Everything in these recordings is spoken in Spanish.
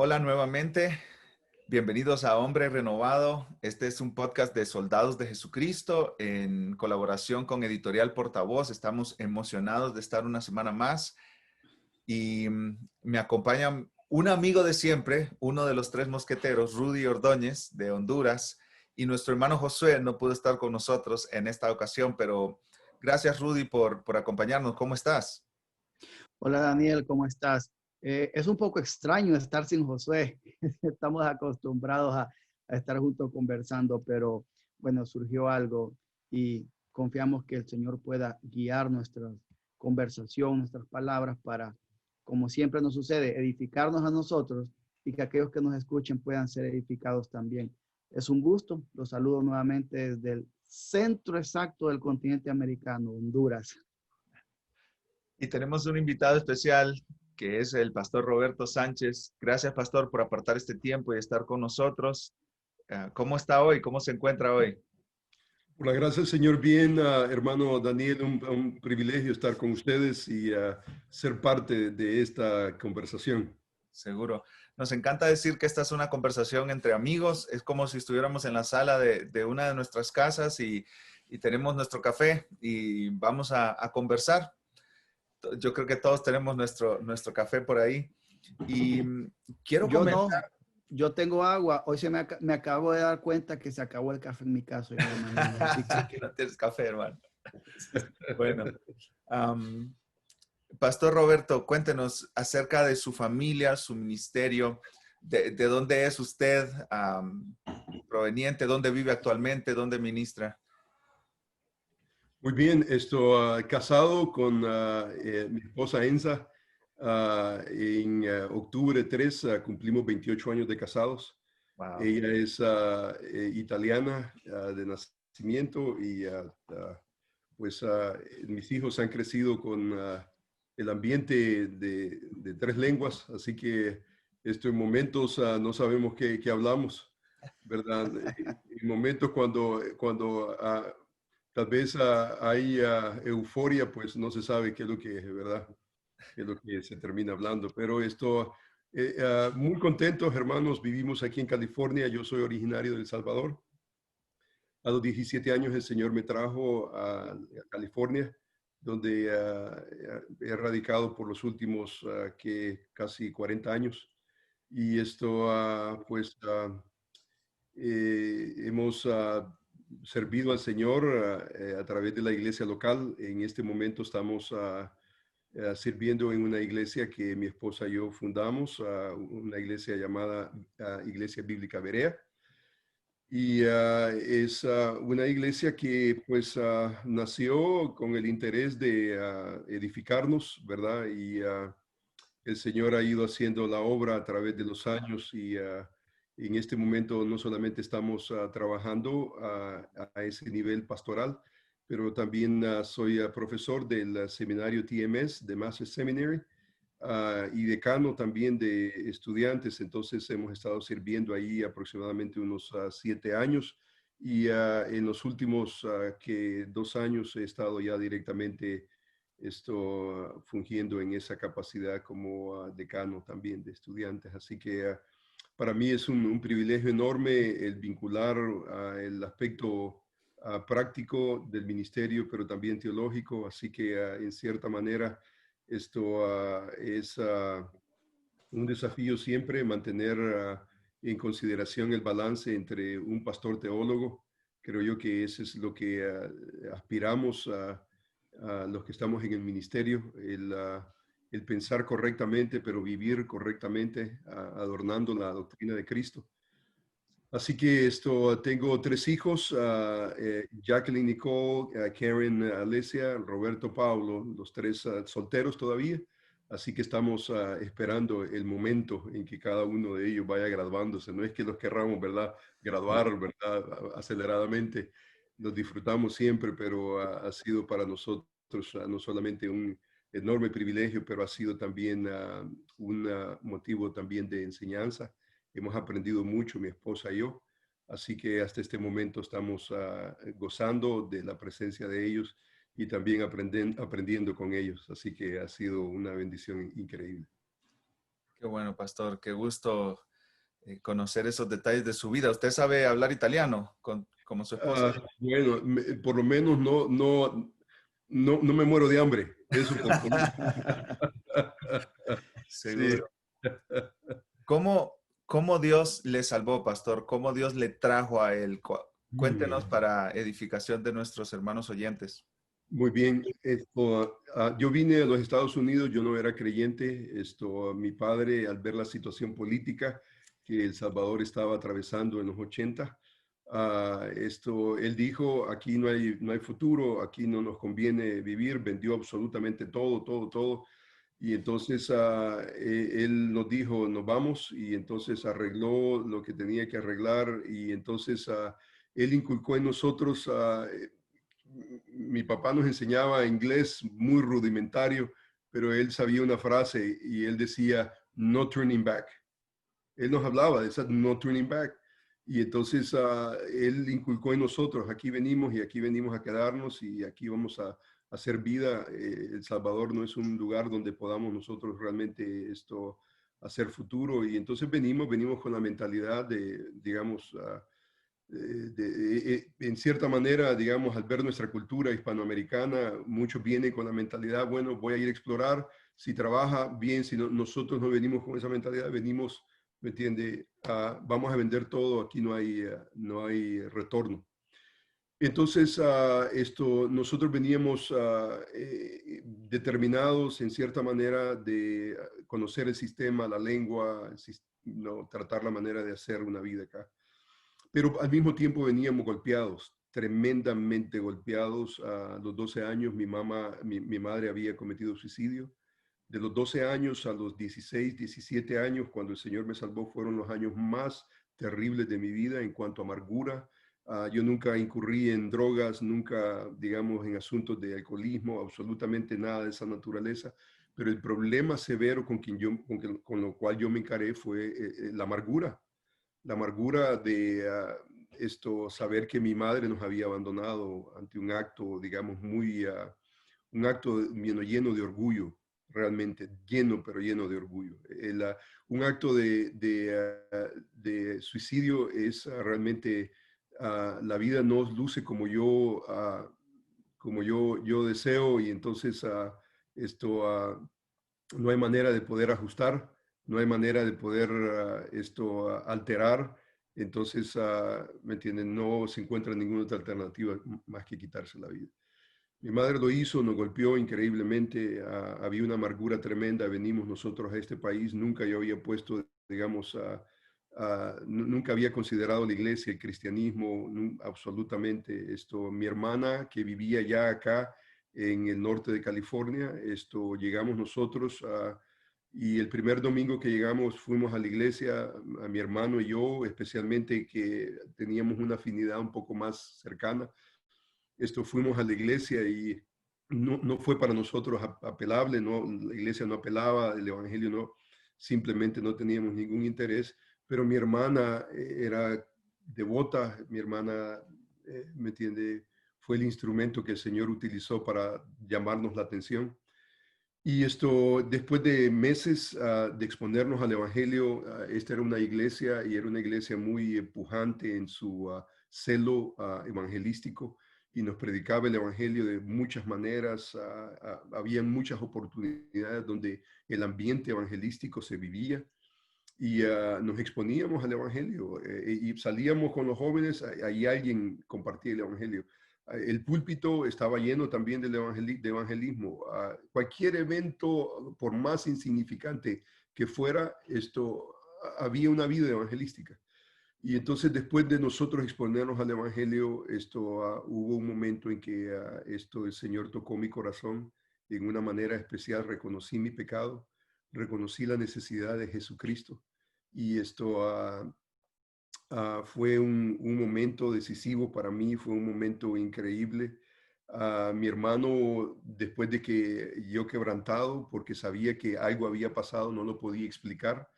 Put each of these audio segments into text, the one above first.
Hola nuevamente, bienvenidos a Hombre Renovado. Este es un podcast de Soldados de Jesucristo en colaboración con Editorial Portavoz. Estamos emocionados de estar una semana más y me acompaña un amigo de siempre, uno de los tres mosqueteros, Rudy Ordóñez de Honduras, y nuestro hermano Josué no pudo estar con nosotros en esta ocasión, pero gracias Rudy por acompañarnos. ¿Cómo estás? Hola Daniel, ¿cómo estás? Es un poco extraño estar sin Josué. Estamos acostumbrados a estar juntos conversando, pero bueno, surgió algo y confiamos que el Señor pueda guiar nuestra conversación, nuestras palabras para, como siempre nos sucede, edificarnos a nosotros y que aquellos que nos escuchen puedan ser edificados también. Es un gusto. Los saludo nuevamente desde el centro exacto del continente americano, Honduras. Y tenemos un invitado especial que es el pastor Roberto Sánchez. Gracias, pastor, por apartar este tiempo y estar con nosotros. ¿Cómo está hoy? ¿Cómo se encuentra hoy? Por la gracia del Señor, bien, hermano Daniel, un privilegio estar con ustedes y ser parte de esta conversación. Seguro. Nos encanta decir que esta es una conversación entre amigos. Es como si estuviéramos en la sala de una de nuestras casas y tenemos nuestro café y vamos a conversar. Yo creo que todos tenemos nuestro café por ahí. Y quiero Yo comentar. no, yo tengo agua. Hoy me acabo de dar cuenta que se acabó el café en mi casa en la mañana. Así que Que no tienes café, hermano. Bueno, am, Pastor Roberto, cuéntenos acerca de su familia, su ministerio, de dónde es usted proveniente, dónde vive actualmente, dónde ministra. Muy bien, casado con mi esposa Enza. En octubre 3 cumplimos 28 años de casados. Wow. Ella es italiana de nacimiento y pues mis hijos han crecido con el ambiente de tres lenguas, así que en momentos no sabemos qué hablamos, ¿verdad? En momentos cuando tal vez hay euforia, pues no se sabe qué es lo que es, ¿verdad? Qué es lo que se termina hablando, pero muy contentos, hermanos, vivimos aquí en California, yo soy originario de El Salvador. A los 17 años el Señor me trajo a California, donde he radicado por los últimos que casi 40 años. Y hemos servido al Señor a través de la iglesia local. En este momento estamos sirviendo en una iglesia que mi esposa y yo fundamos, una iglesia llamada Iglesia Bíblica Berea. Y es una iglesia que pues nació con el interés de edificarnos, ¿verdad? Y el Señor ha ido haciendo la obra a través de los años y en este momento no solamente estamos trabajando a ese nivel pastoral, pero también soy profesor del seminario TMS, de Master Seminary, y decano también de estudiantes. Entonces hemos estado sirviendo ahí aproximadamente unos 7 años y en los últimos 2 años he estado ya directamente fungiendo en esa capacidad como decano también de estudiantes. Así que para mí es un privilegio enorme el vincular el aspecto práctico del ministerio, pero también teológico. Así que en cierta manera es un desafío siempre mantener en consideración el balance entre un pastor teólogo. Creo yo que eso es lo que aspiramos a los que estamos en el ministerio, el pensar correctamente, pero vivir correctamente, adornando la doctrina de Cristo. Así que tengo 3 hijos, Jacqueline Nicole, Karen Alicia, Roberto Paulo, los 3 solteros todavía. Así que estamos esperando el momento en que cada uno de ellos vaya graduándose. No es que los querramos, ¿verdad? Graduar, ¿verdad? Aceleradamente. Los disfrutamos siempre, pero ha sido para nosotros no solamente un enorme privilegio, pero ha sido también un motivo también de enseñanza. Hemos aprendido mucho, mi esposa y yo. Así que hasta este momento estamos gozando de la presencia de ellos y también aprendiendo con ellos. Así que ha sido una bendición increíble. Qué bueno, pastor. Qué gusto conocer esos detalles de su vida. ¿Usted sabe hablar italiano como su esposa? Bueno, por lo menos no me muero de hambre. Eso por lo menos. Sí. Seguro. ¿Cómo, cómo Dios le salvó, pastor? ¿Cómo Dios le trajo a él? Cuéntenos para edificación de nuestros hermanos oyentes. Muy bien. Yo vine a los Estados Unidos, yo no era creyente. Mi padre, al ver la situación política que El Salvador estaba atravesando en los 80, él dijo, aquí no hay futuro, aquí no nos conviene vivir, vendió absolutamente todo, todo, todo. Y entonces él nos dijo, nos vamos, y entonces arregló lo que tenía que arreglar, y entonces él inculcó en nosotros, mi papá nos enseñaba inglés muy rudimentario, pero él sabía una frase y él decía, no turning back. Él nos hablaba de esa no turning back. Y entonces él inculcó en nosotros, aquí venimos y aquí venimos a quedarnos y aquí vamos a hacer vida. El Salvador no es un lugar donde podamos nosotros realmente hacer futuro. Y entonces venimos con la mentalidad de, digamos, en cierta manera, digamos, al ver nuestra cultura hispanoamericana, muchos vienen con la mentalidad, bueno, voy a ir a explorar, si trabaja bien, si no, nosotros no venimos con esa mentalidad, venimos, ¿me entiende? Vamos a vender todo, aquí no hay retorno. Entonces, nosotros veníamos determinados en cierta manera de conocer el sistema, la lengua, no, tratar la manera de hacer una vida acá. Pero al mismo tiempo veníamos golpeados, tremendamente golpeados. A los 12 años mi madre había cometido suicidio. De los 12 años a los 16, 17 años, cuando el Señor me salvó, fueron los años más terribles de mi vida en cuanto a amargura. Yo nunca incurrí en drogas, nunca, digamos, en asuntos de alcoholismo, absolutamente nada de esa naturaleza. Pero el problema severo con lo cual yo me encaré fue la amargura de saber que mi madre nos había abandonado ante un acto, digamos, un acto lleno de orgullo, realmente lleno, pero lleno de orgullo. Un acto de suicidio es realmente, la vida no luce como yo deseo, y entonces no hay manera de poder ajustar, no hay manera de poder alterar. Entonces, ¿me entienden? No se encuentra ninguna otra alternativa más que quitarse la vida. Mi madre lo hizo, nos golpeó increíblemente, había una amargura tremenda. Venimos nosotros a este país, nunca yo había puesto, digamos, nunca había considerado la iglesia, el cristianismo, absolutamente. Mi hermana que vivía ya acá en el norte de California, llegamos nosotros y el primer domingo que llegamos fuimos a la iglesia, a mi hermano y yo, especialmente que teníamos una afinidad un poco más cercana. Fuimos a la iglesia y no fue para nosotros apelable, no, la iglesia no apelaba, el evangelio no, simplemente no teníamos ningún interés, pero mi hermana era devota, mi hermana, ¿me entiende? Fue el instrumento que el Señor utilizó para llamarnos la atención. Y después de meses de exponernos al evangelio, esta era una iglesia y era una iglesia muy pujante en su celo evangelístico, y nos predicaba el evangelio de muchas maneras. Había muchas oportunidades donde el ambiente evangelístico se vivía, y nos exponíamos al evangelio, y salíamos con los jóvenes, ahí alguien compartía el evangelio. El púlpito estaba lleno también de evangelismo. Cualquier evento, por más insignificante que fuera, había una vida evangelística. Y entonces, después de nosotros exponernos al evangelio, hubo un momento en que el Señor tocó mi corazón en una manera especial. Reconocí mi pecado, reconocí la necesidad de Jesucristo, y fue un momento decisivo para mí, fue un momento increíble. Mi hermano, después de que yo quebrantado, porque sabía que algo había pasado, no lo podía explicar.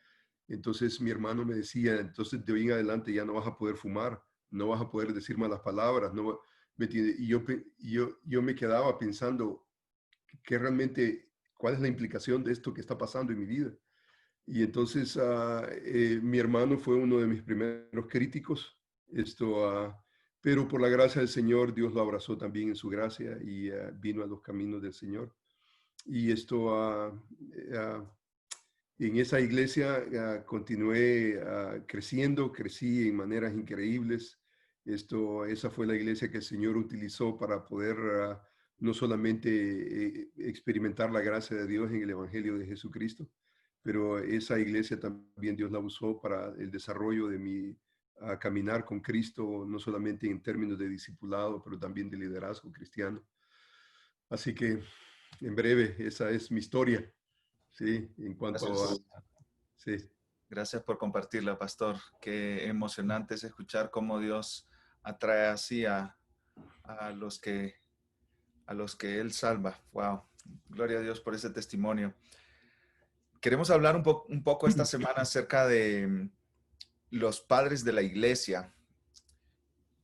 Entonces mi hermano me decía, entonces de hoy en adelante ya no vas a poder fumar, no vas a poder decir malas palabras, no, ¿me entiendes? Y yo me quedaba pensando que realmente, ¿cuál es la implicación de esto que está pasando en mi vida? Y entonces mi hermano fue uno de mis primeros críticos, pero por la gracia del Señor, Dios lo abrazó también en su gracia y vino a los caminos del Señor. Y en esa iglesia continué creciendo, crecí en maneras increíbles. Esa fue la iglesia que el Señor utilizó para poder no solamente experimentar la gracia de Dios en el Evangelio de Jesucristo, pero esa iglesia también Dios la usó para el desarrollo de mi caminar con Cristo, no solamente en términos de discipulado, pero también de liderazgo cristiano. Así que, en breve, esa es mi historia, ¿sí? En cuanto a... Gracias. Sí. Gracias por compartirla, pastor. Qué emocionante es escuchar cómo Dios atrae así a los que Él salva. Wow. Gloria a Dios por ese testimonio. Queremos hablar un poco esta semana acerca de los padres de la iglesia.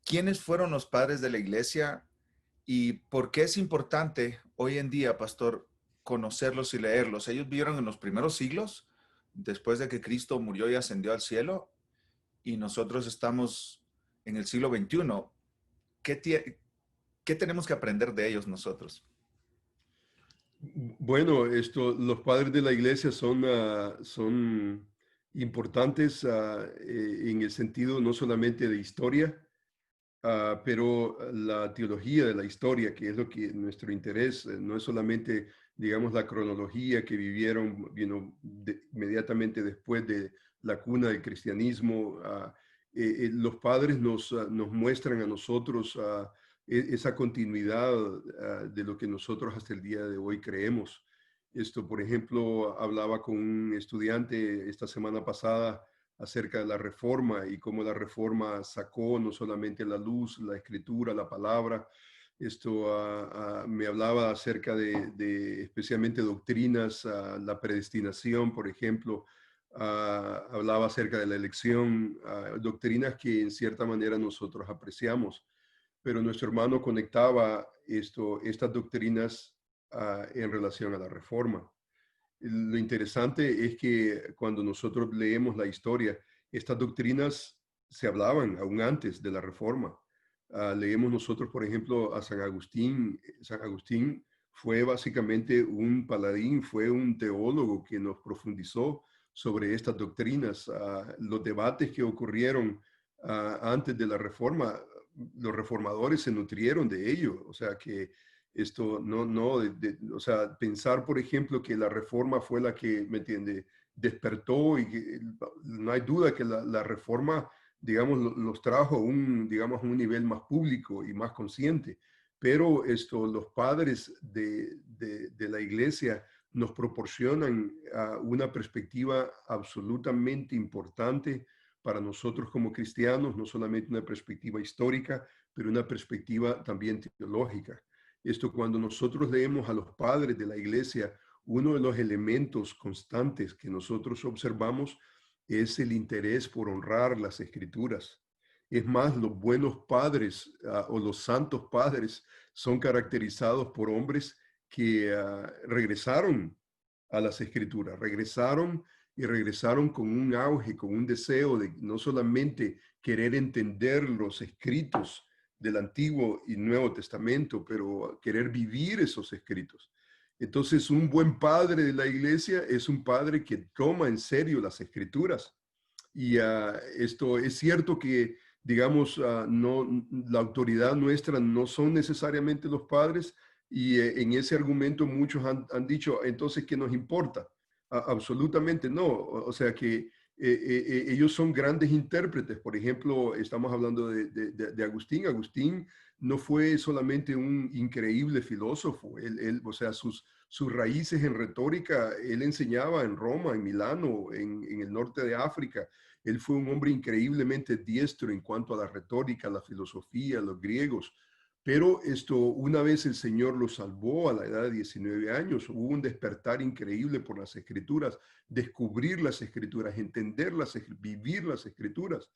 ¿Quiénes fueron los padres de la iglesia y por qué es importante hoy en día, pastor, conocerlos y leerlos? Ellos vivieron en los primeros siglos, después de que Cristo murió y ascendió al cielo, y nosotros estamos en el siglo XXI. ¿Qué tenemos que aprender de ellos nosotros? Bueno, los padres de la iglesia son importantes en el sentido no solamente de historia, pero la teología de la historia, que es lo que nuestro interés, no es solamente, digamos, la cronología que vivieron inmediatamente después de la cuna del cristianismo. Los padres nos muestran a nosotros esa continuidad de lo que nosotros hasta el día de hoy creemos. Por ejemplo, hablaba con un estudiante esta semana pasada acerca de la reforma y cómo la reforma sacó no solamente la luz, la escritura, la palabra. Me hablaba acerca de especialmente doctrinas, la predestinación, por ejemplo. Hablaba acerca de la elección, doctrinas que en cierta manera nosotros apreciamos, pero nuestro hermano conectaba estas doctrinas en relación a la reforma. Lo interesante es que cuando nosotros leemos la historia, estas doctrinas se hablaban aún antes de la Reforma. Leemos nosotros, por ejemplo, a San Agustín. San Agustín fue básicamente un paladín, fue un teólogo que nos profundizó sobre estas doctrinas. Los debates que ocurrieron antes de la Reforma, los reformadores se nutrieron de ello. O sea que o sea, pensar, por ejemplo, que la reforma fue la que, ¿me entiende?, despertó y que, no hay duda que la reforma, digamos, los trajo digamos, a un nivel más público y más consciente. Pero los padres de la iglesia nos proporcionan una perspectiva absolutamente importante para nosotros como cristianos, no solamente una perspectiva histórica, pero una perspectiva también teológica. Cuando nosotros leemos a los padres de la iglesia, uno de los elementos constantes que nosotros observamos es el interés por honrar las escrituras. Es más, los buenos padres o los santos padres son caracterizados por hombres que regresaron a las escrituras, regresaron con un auge, con un deseo de no solamente querer entender los escritos del Antiguo y Nuevo Testamento, pero querer vivir esos escritos. Entonces, un buen padre de la iglesia es un padre que toma en serio las escrituras. Y esto es cierto que, digamos, no, la autoridad nuestra no son necesariamente los padres, y en ese argumento muchos han dicho, entonces, ¿qué nos importa? Absolutamente no. O sea que ellos son grandes intérpretes. Por ejemplo, estamos hablando de Agustín. Agustín no fue solamente un increíble filósofo. O sea, sus raíces en retórica, él enseñaba en Roma, en Milano, en el norte de África. Él fue un hombre increíblemente diestro en cuanto a la retórica, la filosofía, los griegos. Pero una vez el Señor lo salvó a la edad de 19 años, hubo un despertar increíble por las escrituras, descubrir las escrituras, entenderlas, vivir las escrituras.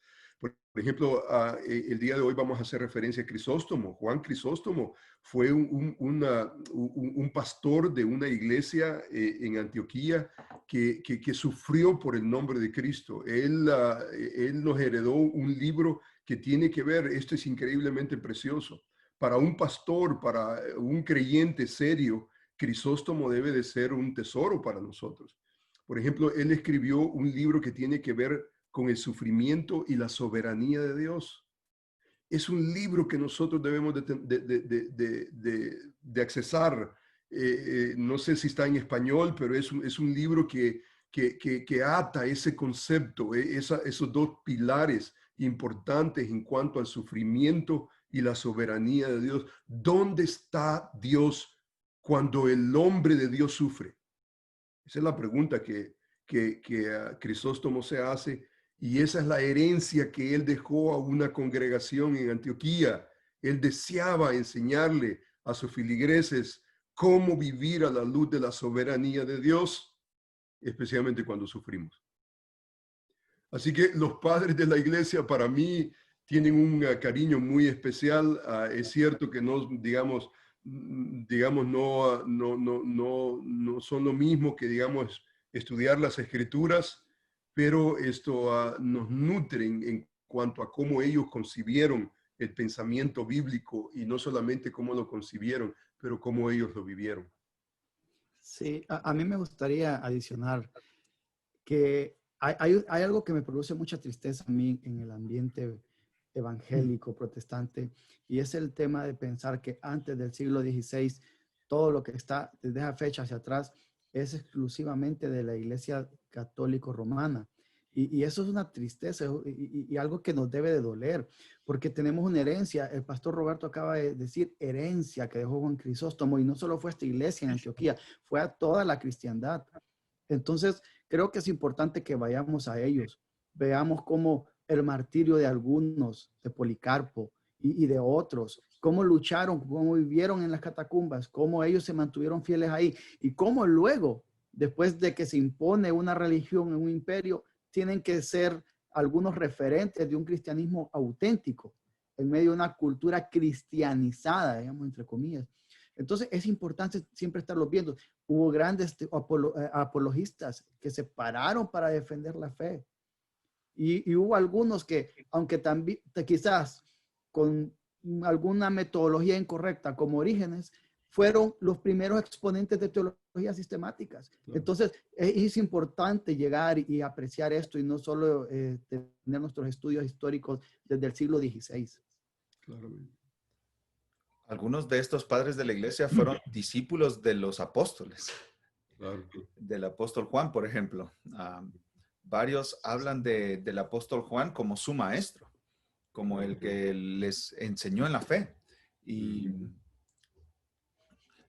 Por ejemplo, el día de hoy vamos a hacer referencia a Crisóstomo. Juan Crisóstomo fue un pastor de una iglesia en Antioquía que sufrió por el nombre de Cristo. Él nos heredó un libro que tiene que ver, esto es increíblemente precioso. Para un pastor, para un creyente serio, Crisóstomo debe de ser un tesoro para nosotros. Por ejemplo, él escribió un libro que tiene que ver con el sufrimiento y la soberanía de Dios. Es un libro que nosotros debemos de accesar. No sé si está en español, pero es un libro que ata ese concepto, esos dos pilares importantes en cuanto al sufrimiento y la soberanía de Dios. ¿Dónde está Dios cuando el hombre de Dios sufre? Esa es la pregunta que Crisóstomo se hace, y esa es la herencia que él dejó a una congregación en Antioquía. Él deseaba enseñarle a sus feligreses cómo vivir a la luz de la soberanía de Dios, especialmente cuando sufrimos. Así que los padres de la iglesia para mí tienen un cariño muy especial. Es cierto que no, digamos, no son lo mismo que, digamos, estudiar las escrituras, pero esto nos nutren en cuanto a cómo ellos concibieron el pensamiento bíblico, y no solamente cómo lo concibieron, pero cómo ellos lo vivieron. Sí, a mí me gustaría adicionar que hay algo que me produce mucha tristeza a mí en el ambiente evangélico protestante, y es el tema de pensar que antes del siglo XVI todo lo que está desde esa fecha hacia atrás es exclusivamente de la Iglesia Católica Romana. Y eso es una tristeza y algo que nos debe de doler, porque tenemos una herencia. El pastor Roberto acaba de decir herencia que dejó Juan Crisóstomo, y no solo fue a esta iglesia en Antioquía, fue a toda la cristiandad. Entonces, creo que es importante que vayamos a ellos, veamos cómo el martirio de algunos, de Policarpo y de otros, cómo lucharon, cómo vivieron en las catacumbas, cómo ellos se mantuvieron fieles ahí, y cómo luego, después de que se impone una religión en un imperio, tienen que ser algunos referentes de un cristianismo auténtico en medio de una cultura cristianizada, digamos, entre comillas. Entonces, es importante siempre estarlos viendo. Hubo grandes apologistas que se pararon para defender la fe. Y hubo algunos que, aunque también quizás con alguna metodología incorrecta como Orígenes, fueron los primeros exponentes de teologías sistemáticas. Entonces, es importante llegar y apreciar esto, y no solo tener nuestros estudios históricos desde el siglo XVI. Claramente. Algunos de estos padres de la iglesia fueron discípulos de los apóstoles. Claro. Del apóstol Juan, por ejemplo. Varios hablan del apóstol Juan como su maestro, como el que les enseñó en la fe. Y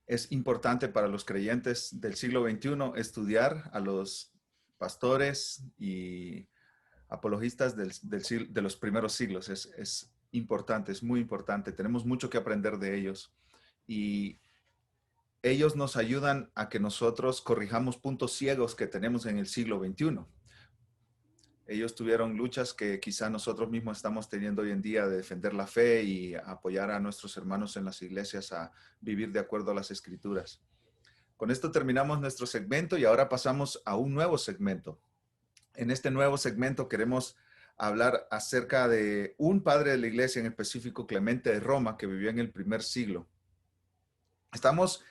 es importante para los creyentes del siglo XXI estudiar a los pastores y apologistas de los primeros siglos. Es importante, es muy importante. Tenemos mucho que aprender de ellos. Y ellos nos ayudan a que nosotros corrijamos puntos ciegos que tenemos en el siglo XXI. Ellos tuvieron luchas que quizá nosotros mismos estamos teniendo hoy en día, de defender la fe y apoyar a nuestros hermanos en las iglesias a vivir de acuerdo a las escrituras. Con esto terminamos nuestro segmento y ahora pasamos a un nuevo segmento. En este nuevo segmento queremos hablar acerca de un padre de la iglesia, en específico Clemente de Roma, que vivió en el primer siglo. Estamos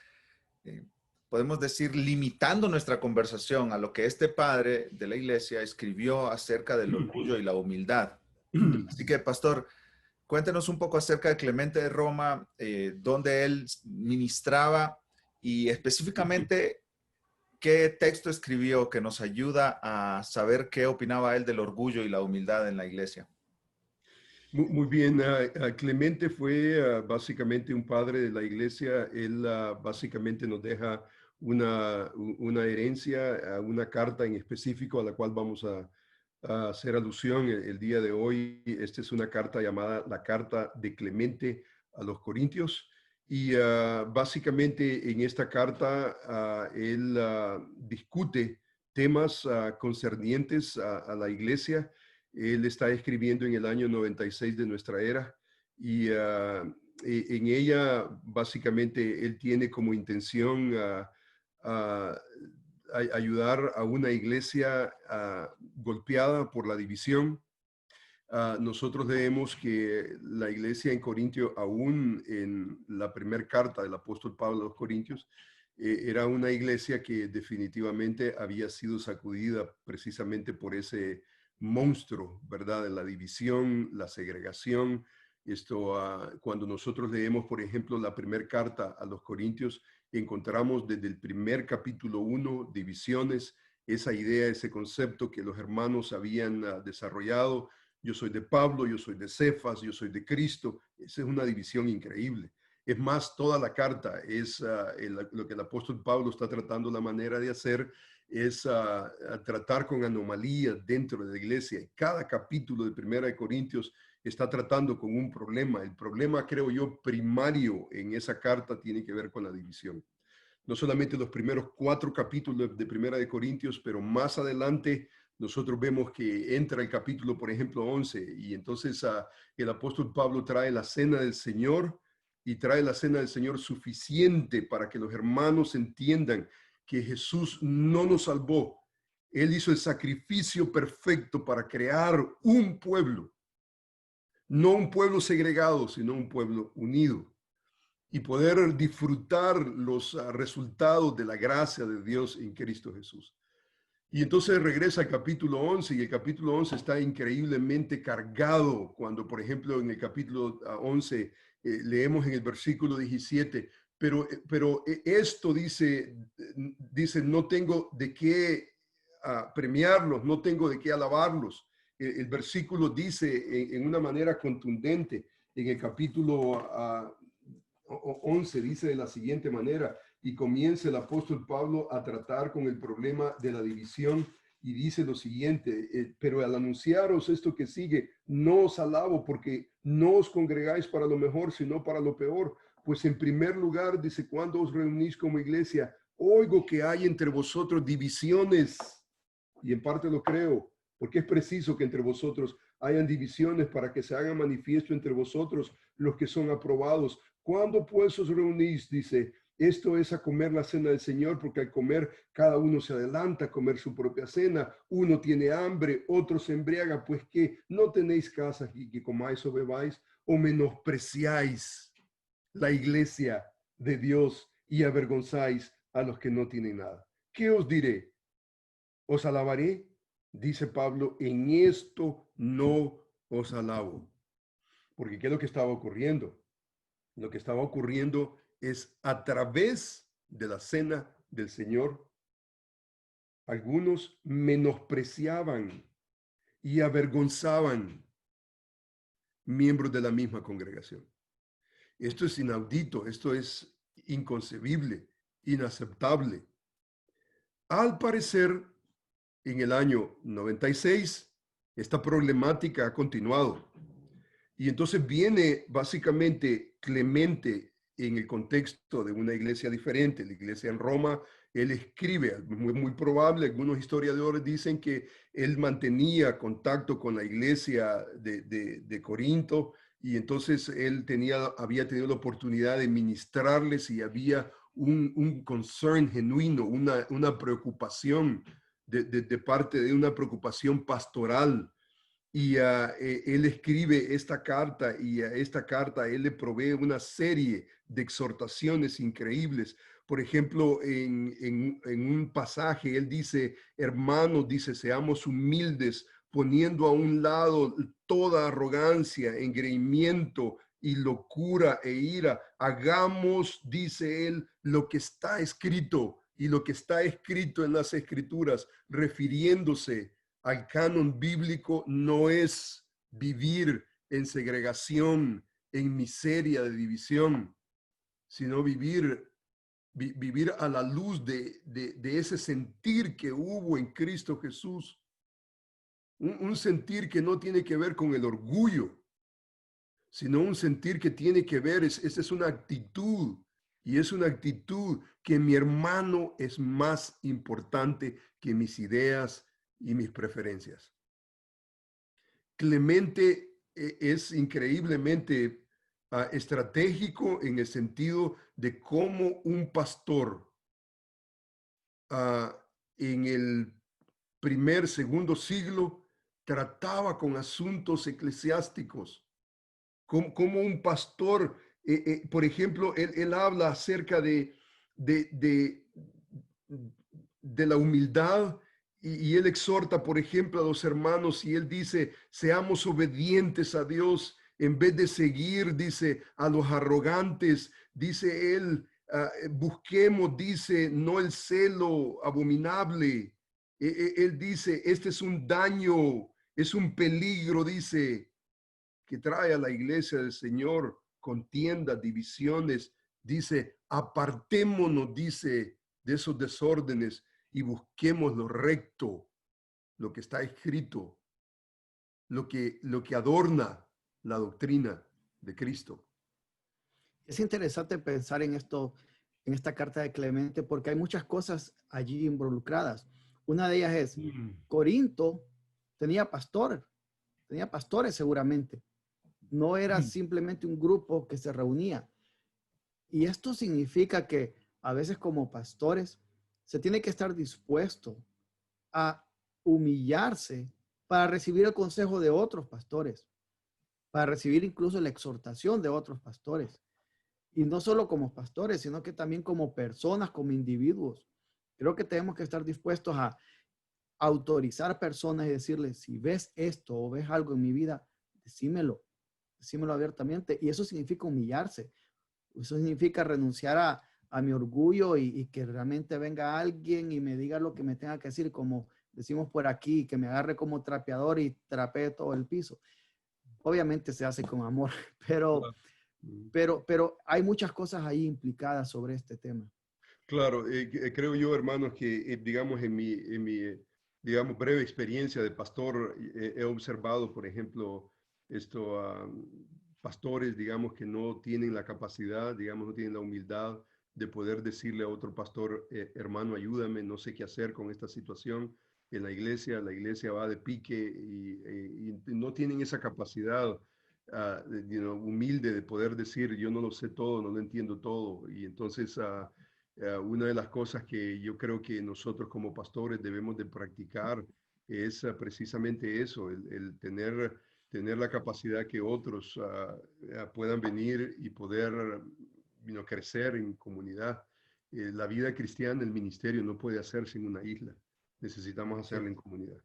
podemos decir, limitando nuestra conversación a lo que este padre de la iglesia escribió acerca del orgullo y la humildad. Así que, pastor, cuéntenos un poco acerca de Clemente de Roma, dónde él ministraba y específicamente qué texto escribió que nos ayuda a saber qué opinaba él del orgullo y la humildad en la iglesia. Muy bien, Clemente fue básicamente un padre de la iglesia. Él básicamente nos deja una herencia, una carta en específico a la cual vamos a hacer alusión el día de hoy. Esta es una carta llamada la Carta de Clemente a los Corintios. Y básicamente en esta carta él discute temas concernientes a la iglesia. Él está escribiendo en el año 96 de nuestra era y en ella básicamente él tiene como intención ayudar a una iglesia golpeada por la división. Nosotros leemos que la iglesia en Corintio, aún en la primera carta del apóstol Pablo a los Corintios, era una iglesia que definitivamente había sido sacudida precisamente por ese monstruo, ¿verdad? De la división, la segregación. Cuando nosotros leemos, por ejemplo, la primera carta a los Corintios, encontramos desde el primer capítulo 1 divisiones, esa idea, ese concepto que los hermanos habían desarrollado. Yo soy de Pablo, yo soy de Cefas, yo soy de Cristo. Esa es una división increíble. Es más, toda la carta es lo que el apóstol Pablo está tratando, la manera de hacer es tratar con anomalías dentro de la iglesia. Y cada capítulo de Primera de Corintios está tratando con un problema. El problema, creo yo, primario en esa carta tiene que ver con la división. No solamente los primeros 4 capítulos de Primera de Corintios, pero más adelante nosotros vemos que entra el capítulo, por ejemplo, 11, y entonces el apóstol Pablo trae la cena del Señor y trae la cena del Señor suficiente para que los hermanos entiendan que Jesús no nos salvó. Él hizo el sacrificio perfecto para crear un pueblo, no un pueblo segregado, sino un pueblo unido, y poder disfrutar los resultados de la gracia de Dios en Cristo Jesús. Y entonces regresa al capítulo 11 y el capítulo 11 está increíblemente cargado cuando, por ejemplo, en el capítulo 11 leemos en el versículo 17, pero esto dice, no tengo de qué premiarlos, no tengo de qué alabarlos. El versículo dice en una manera contundente, en el capítulo 11 dice de la siguiente manera, y comienza el apóstol Pablo a tratar con el problema de la división y dice lo siguiente, pero al anunciaros esto que sigue, no os alabo porque no os congregáis para lo mejor, sino para lo peor. Pues en primer lugar, dice, cuando os reunís como iglesia, oigo que hay entre vosotros divisiones, y en parte lo creo, porque es preciso que entre vosotros hayan divisiones para que se hagan manifiesto entre vosotros los que son aprobados. ¿Cuándo pues os reunís? Dice, esto es a comer la cena del Señor, porque al comer cada uno se adelanta a comer su propia cena. Uno tiene hambre, otro se embriaga, pues que no tenéis casas y que comáis o bebáis, o menospreciáis la iglesia de Dios y avergonzáis a los que no tienen nada. ¿Qué os diré? ¿Os alabaré? Dice Pablo, en esto no os alabo. Porque ¿qué es lo que estaba ocurriendo? Lo que estaba ocurriendo es a través de la cena del Señor, algunos menospreciaban y avergonzaban miembros de la misma congregación. Esto es inaudito, esto es inconcebible, inaceptable. Al parecer, en el año 96, esta problemática ha continuado. Y entonces viene básicamente Clemente en el contexto de una iglesia diferente, la iglesia en Roma. Él escribe, muy probable, algunos historiadores dicen que él mantenía contacto con la iglesia de Corinto y entonces él había tenido la oportunidad de ministrarles y había un concern genuino, una preocupación de parte de una preocupación pastoral. Y él escribe esta carta y a esta carta él le provee una serie de exhortaciones increíbles. Por ejemplo, en un pasaje él dice, hermanos, dice, seamos humildes, poniendo a un lado toda arrogancia, engreimiento y locura e ira. Hagamos, dice él, lo que está escrito y lo que está escrito en las escrituras, refiriéndose al canon bíblico, no es vivir en segregación, en miseria de división, sino vivir a la luz de ese sentir que hubo en Cristo Jesús. Un sentir que no tiene que ver con el orgullo, sino un sentir que tiene que ver, esa es una actitud, y es una actitud que mi hermano es más importante que mis ideas y mis preferencias. Clemente es increíblemente estratégico en el sentido de cómo un pastor ah, en el segundo siglo trataba con asuntos eclesiásticos. Como un pastor, por ejemplo, él habla acerca de, de, de la humildad y él exhorta, por ejemplo, a los hermanos y él dice, seamos obedientes a Dios en vez de seguir, dice, a los arrogantes, dice él, busquemos, dice, no el celo abominable. Él dice, este es un daño, es un peligro, dice, que trae a la iglesia del Señor contiendas, divisiones. Dice, apartémonos, dice, de esos desórdenes y busquemos lo recto, lo que está escrito, lo que adorna la doctrina de Cristo. Es interesante pensar en esto, en esta carta de Clemente, porque hay muchas cosas allí involucradas. Una de ellas es, Corinto tenía pastores seguramente. No era simplemente un grupo que se reunía. Y esto significa que a veces como pastores se tiene que estar dispuesto a humillarse para recibir el consejo de otros pastores, para recibir incluso la exhortación de otros pastores. Y no solo como pastores, sino que también como personas, como individuos. Creo que tenemos que estar dispuestos a autorizar personas y decirles, si ves esto o ves algo en mi vida, decímelo abiertamente. Y eso significa humillarse. Eso significa renunciar a mi orgullo y que realmente venga alguien y me diga lo que me tenga que decir, como decimos por aquí, que me agarre como trapeador y trapee todo el piso. Obviamente se hace con amor, pero hay muchas cosas ahí implicadas sobre este tema. Claro, creo yo, hermanos, que digamos digamos, breve experiencia de pastor, he observado, por ejemplo, pastores, digamos, que no tienen la capacidad, digamos, no tienen la humildad de poder decirle a otro pastor, hermano, ayúdame, no sé qué hacer con esta situación en la iglesia va de pique y no tienen esa capacidad humilde de poder decir, yo no lo sé todo, no lo entiendo todo, y entonces... una de las cosas que yo creo que nosotros como pastores debemos de practicar es precisamente eso, el tener la capacidad que otros puedan venir y poder crecer en comunidad. La vida cristiana, el ministerio no puede hacerse en una isla. Necesitamos hacerlo en comunidad.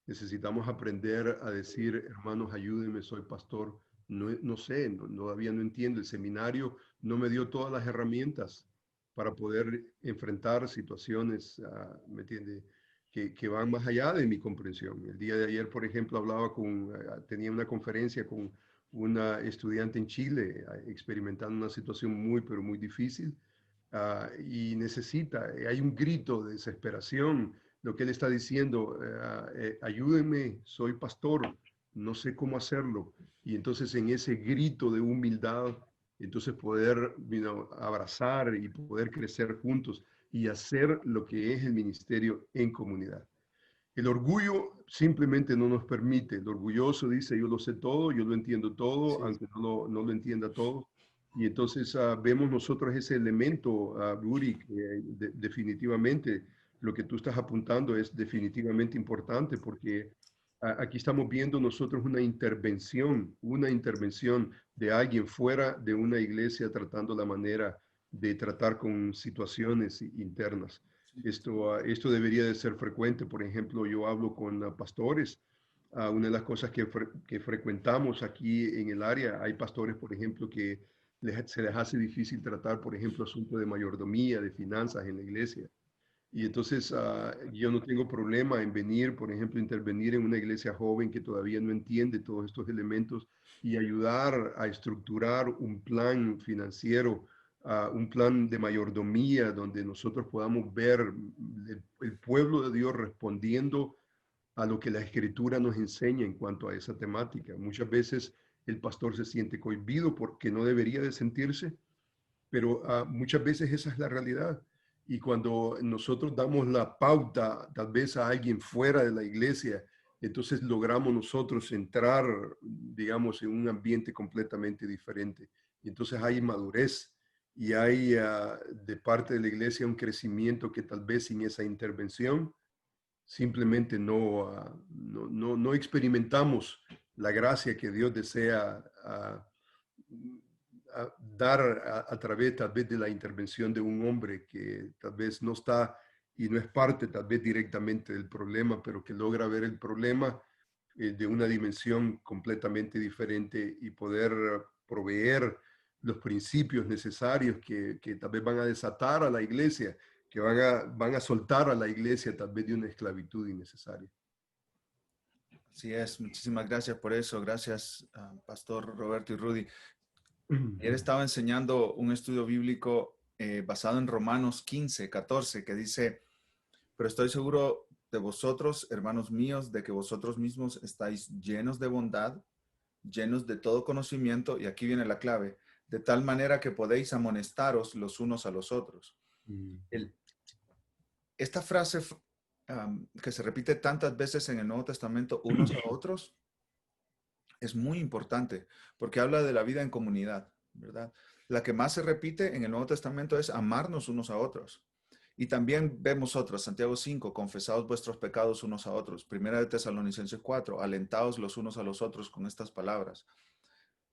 Necesitamos aprender a decir, hermanos, ayúdenme, soy pastor. No sé, todavía no entiendo. El seminario no me dio todas las herramientas para poder enfrentar situaciones, ¿me entiende? Que van más allá de mi comprensión. El día de ayer, por ejemplo, tenía una conferencia con una estudiante en Chile experimentando una situación muy, pero muy difícil y hay un grito de desesperación. Lo que él está diciendo, ayúdenme, soy pastor, no sé cómo hacerlo. Y entonces en ese grito de humildad, entonces poder abrazar y poder crecer juntos y hacer lo que es el ministerio en comunidad. El orgullo simplemente no nos permite. El orgulloso dice, yo lo sé todo, yo lo entiendo todo, Sí. aunque no lo entienda todo. Y entonces vemos nosotros ese elemento, Rudy, que definitivamente lo que tú estás apuntando es definitivamente importante porque aquí estamos viendo nosotros una intervención de alguien fuera de una iglesia tratando la manera de tratar con situaciones internas. Esto debería de ser frecuente. Por ejemplo, yo hablo con pastores. Una de las cosas que frecuentamos aquí en el área, hay pastores, por ejemplo, que se les hace difícil tratar, por ejemplo, asuntos de mayordomía, de finanzas en la iglesia. Y entonces yo no tengo problema en venir, por ejemplo, intervenir en una iglesia joven que todavía no entiende todos estos elementos y ayudar a estructurar un plan financiero, un plan de mayordomía donde nosotros podamos ver el pueblo de Dios respondiendo a lo que la escritura nos enseña en cuanto a esa temática. Muchas veces el pastor se siente cohibido porque no debería de sentirse, pero muchas veces esa es la realidad. Y cuando nosotros damos la pauta tal vez a alguien fuera de la iglesia entonces logramos nosotros entrar, digamos, en un ambiente completamente diferente. Y entonces hay madurez y hay de parte de la iglesia un crecimiento que tal vez sin esa intervención simplemente no experimentamos la gracia que Dios desea dar a través tal vez de la intervención de un hombre que tal vez no está y no es parte tal vez directamente del problema, pero que logra ver el problema de una dimensión completamente diferente y poder proveer los principios necesarios que tal vez van a desatar a la iglesia, que van a soltar a la iglesia tal vez de una esclavitud innecesaria. Así es, muchísimas gracias por eso. Gracias, Pastor Roberto y Rudy. Ayer estaba enseñando un estudio bíblico basado en Romanos 15, 14, que dice, pero estoy seguro de vosotros, hermanos míos, de que vosotros mismos estáis llenos de bondad, llenos de todo conocimiento, y aquí viene la clave, de tal manera que podéis amonestaros los unos a los otros. Esta frase que se repite tantas veces en el Nuevo Testamento, unos a otros, es muy importante porque habla de la vida en comunidad, ¿verdad? La que más se repite en el Nuevo Testamento es amarnos unos a otros. Y también vemos otras, Santiago 5, confesaos vuestros pecados unos a otros. Primera de Tesalonicenses 4, alentaos los unos a los otros con estas palabras,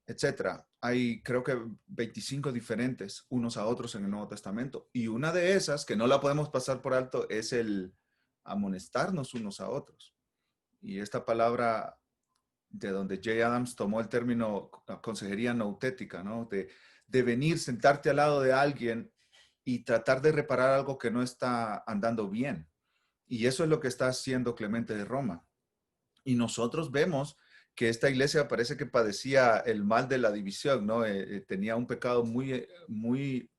etcétera. Hay creo que 25 diferentes unos a otros en el Nuevo Testamento. Y una de esas, que no la podemos pasar por alto, es el amonestarnos unos a otros. Y esta palabra de donde Jay Adams tomó el término consejería noutética, ¿no? De venir, sentarte al lado de alguien y tratar de reparar algo que no está andando bien. Y eso es lo que está haciendo Clemente de Roma. Y nosotros vemos que esta iglesia parece que padecía el mal de la división, ¿no? Tenía un pecado muy,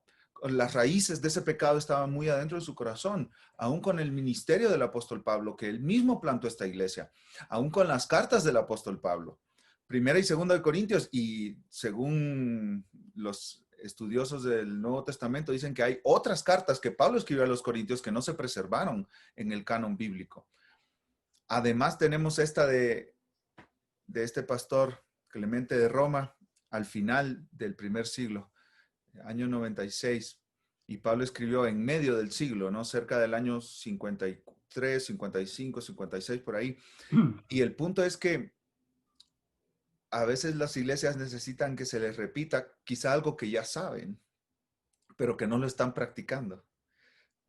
las raíces de ese pecado estaban muy adentro de su corazón, aún con el ministerio del apóstol Pablo, que él mismo plantó esta iglesia, aún con las cartas del apóstol Pablo, Primera y Segunda de Corintios, y según los estudiosos del Nuevo Testamento dicen que hay otras cartas que Pablo escribió a los Corintios que no se preservaron en el canon bíblico. Además tenemos esta de este pastor Clemente de Roma al final del primer siglo, año 96, y Pablo escribió en medio del siglo, ¿no? Cerca del año 53, 55, 56, por ahí. Y el punto es que a veces las iglesias necesitan que se les repita quizá algo que ya saben, pero que no lo están practicando.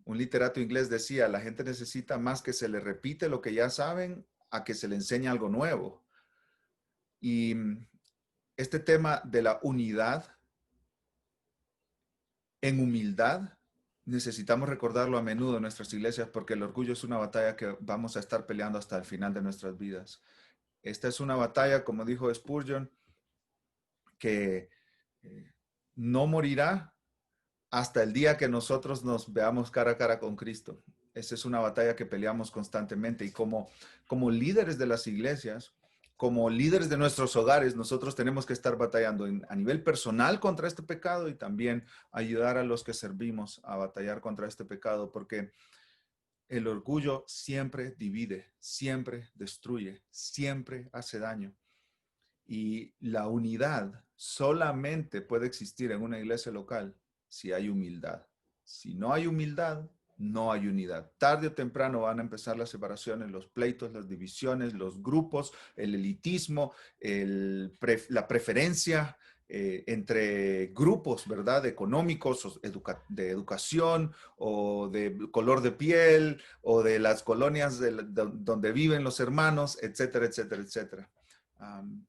Un literato inglés decía, la gente necesita más que se le repite lo que ya saben a que se le enseñe algo nuevo. Y este tema de la unidad en humildad, necesitamos recordarlo a menudo en nuestras iglesias porque el orgullo es una batalla que vamos a estar peleando hasta el final de nuestras vidas. Esta es una batalla, como dijo Spurgeon, que no morirá hasta el día que nosotros nos veamos cara a cara con Cristo. Esa es una batalla que peleamos constantemente y como líderes de las iglesias, como líderes de nuestros hogares, nosotros tenemos que estar batallando a nivel personal contra este pecado y también ayudar a los que servimos a batallar contra este pecado, porque el orgullo siempre divide, siempre destruye, siempre hace daño. Y la unidad solamente puede existir en una iglesia local si hay humildad. Si no hay humildad, no hay unidad. Tarde o temprano van a empezar las separaciones, los pleitos, las divisiones, los grupos, el elitismo, la preferencia entre grupos, ¿verdad? Económicos, de educación o de color de piel o de las colonias donde viven los hermanos, etcétera, etcétera, etcétera.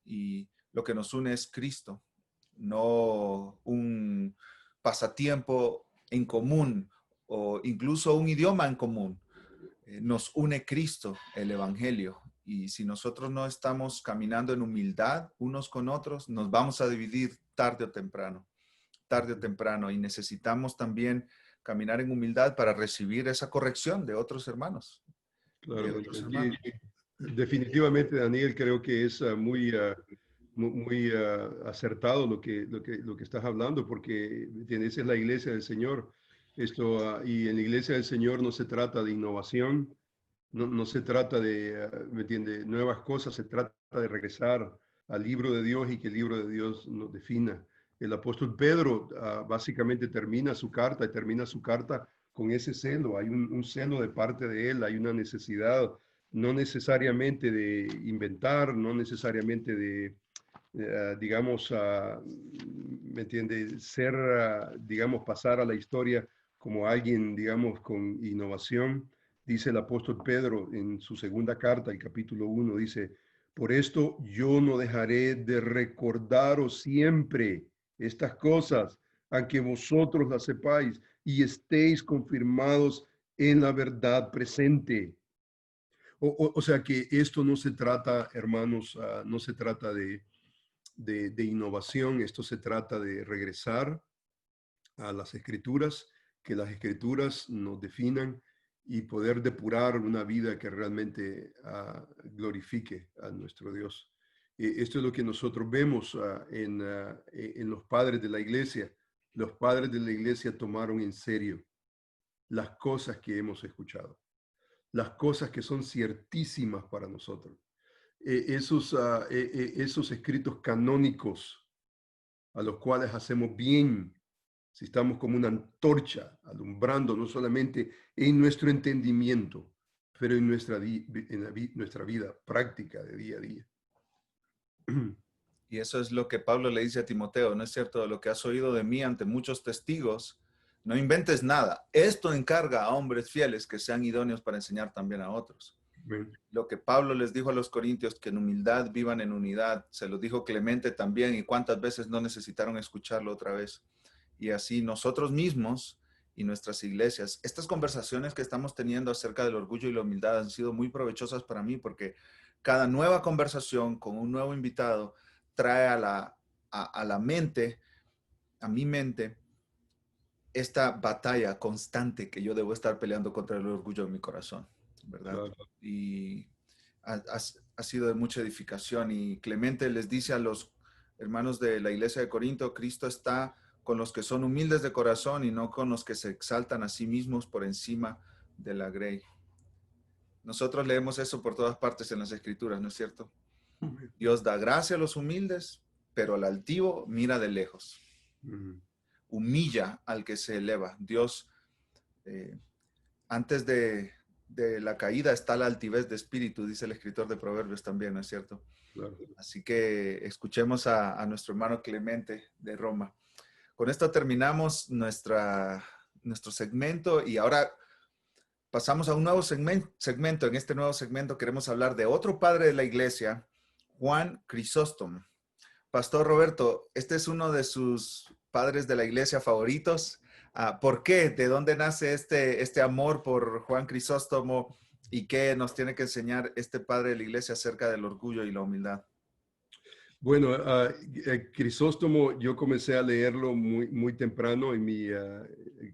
Y lo que nos une es Cristo, no un pasatiempo en común o incluso un idioma en común. Nos une Cristo, el Evangelio. Y si nosotros no estamos caminando en humildad unos con otros, nos vamos a dividir tarde o temprano. Y necesitamos también caminar en humildad para recibir esa corrección de otros hermanos. Claro, definitivamente, Daniel, creo que es muy acertado lo que estás hablando, porque esa es la iglesia del Señor. Y en la iglesia del Señor no se trata de innovación, no se trata de, ¿me entiende?, nuevas cosas, se trata de regresar al libro de Dios y que el libro de Dios nos defina. El apóstol Pedro básicamente termina su carta con ese celo. Hay un celo de parte de él, hay una necesidad, no necesariamente de inventar, no necesariamente de, digamos, ¿me entiende?, ser, digamos, pasar a la historia como alguien, digamos, con innovación. Dice el apóstol Pedro en su segunda carta, el capítulo 1, dice: por esto yo no dejaré de recordaros siempre estas cosas, aunque vosotros las sepáis y estéis confirmados en la verdad presente. O sea que esto no se trata, hermanos, no se trata de innovación, esto se trata de regresar a las escrituras, que las escrituras nos definan y poder depurar una vida que realmente glorifique a nuestro Dios. Esto es lo que nosotros vemos en los padres de la iglesia. Los padres de la iglesia tomaron en serio las cosas que hemos escuchado, las cosas que son ciertísimas para nosotros. Esos escritos canónicos a los cuales hacemos bien si estamos como una antorcha alumbrando no solamente en nuestro entendimiento, pero en nuestra vida práctica de día a día. Y eso es lo que Pablo le dice a Timoteo, ¿no es cierto? Lo que has oído de mí ante muchos testigos, no inventes nada. Esto encarga a hombres fieles que sean idóneos para enseñar también a otros. Amén. Lo que Pablo les dijo a los corintios, que en humildad vivan en unidad, se lo dijo Clemente también, y cuántas veces no necesitaron escucharlo otra vez. Y así nosotros mismos y nuestras iglesias, estas conversaciones que estamos teniendo acerca del orgullo y la humildad han sido muy provechosas para mí, porque cada nueva conversación con un nuevo invitado trae a la mente, a mi mente, esta batalla constante que yo debo estar peleando contra el orgullo en mi corazón, ¿verdad? Claro. Y ha sido de mucha edificación. Y Clemente les dice a los hermanos de la iglesia de Corinto: Cristo está con los que son humildes de corazón y no con los que se exaltan a sí mismos por encima de la grey. Nosotros leemos eso por todas partes en las escrituras, ¿no es cierto? Dios da gracia a los humildes, pero al altivo mira de lejos. Humilla al que se eleva. Dios, antes de la caída está la altivez de espíritu, dice el escritor de Proverbios también, ¿no es cierto? Claro. Así que escuchemos a nuestro hermano Clemente de Roma. Con esto terminamos nuestro segmento y ahora pasamos a un nuevo segmento. En este nuevo segmento queremos hablar de otro padre de la iglesia, Juan Crisóstomo. Pastor Roberto, este es uno de sus padres de la iglesia favoritos. ¿Por qué? ¿De dónde nace este amor por Juan Crisóstomo? ¿Y qué nos tiene que enseñar este padre de la iglesia acerca del orgullo y la humildad? Bueno, Crisóstomo, yo comencé a leerlo muy temprano en mi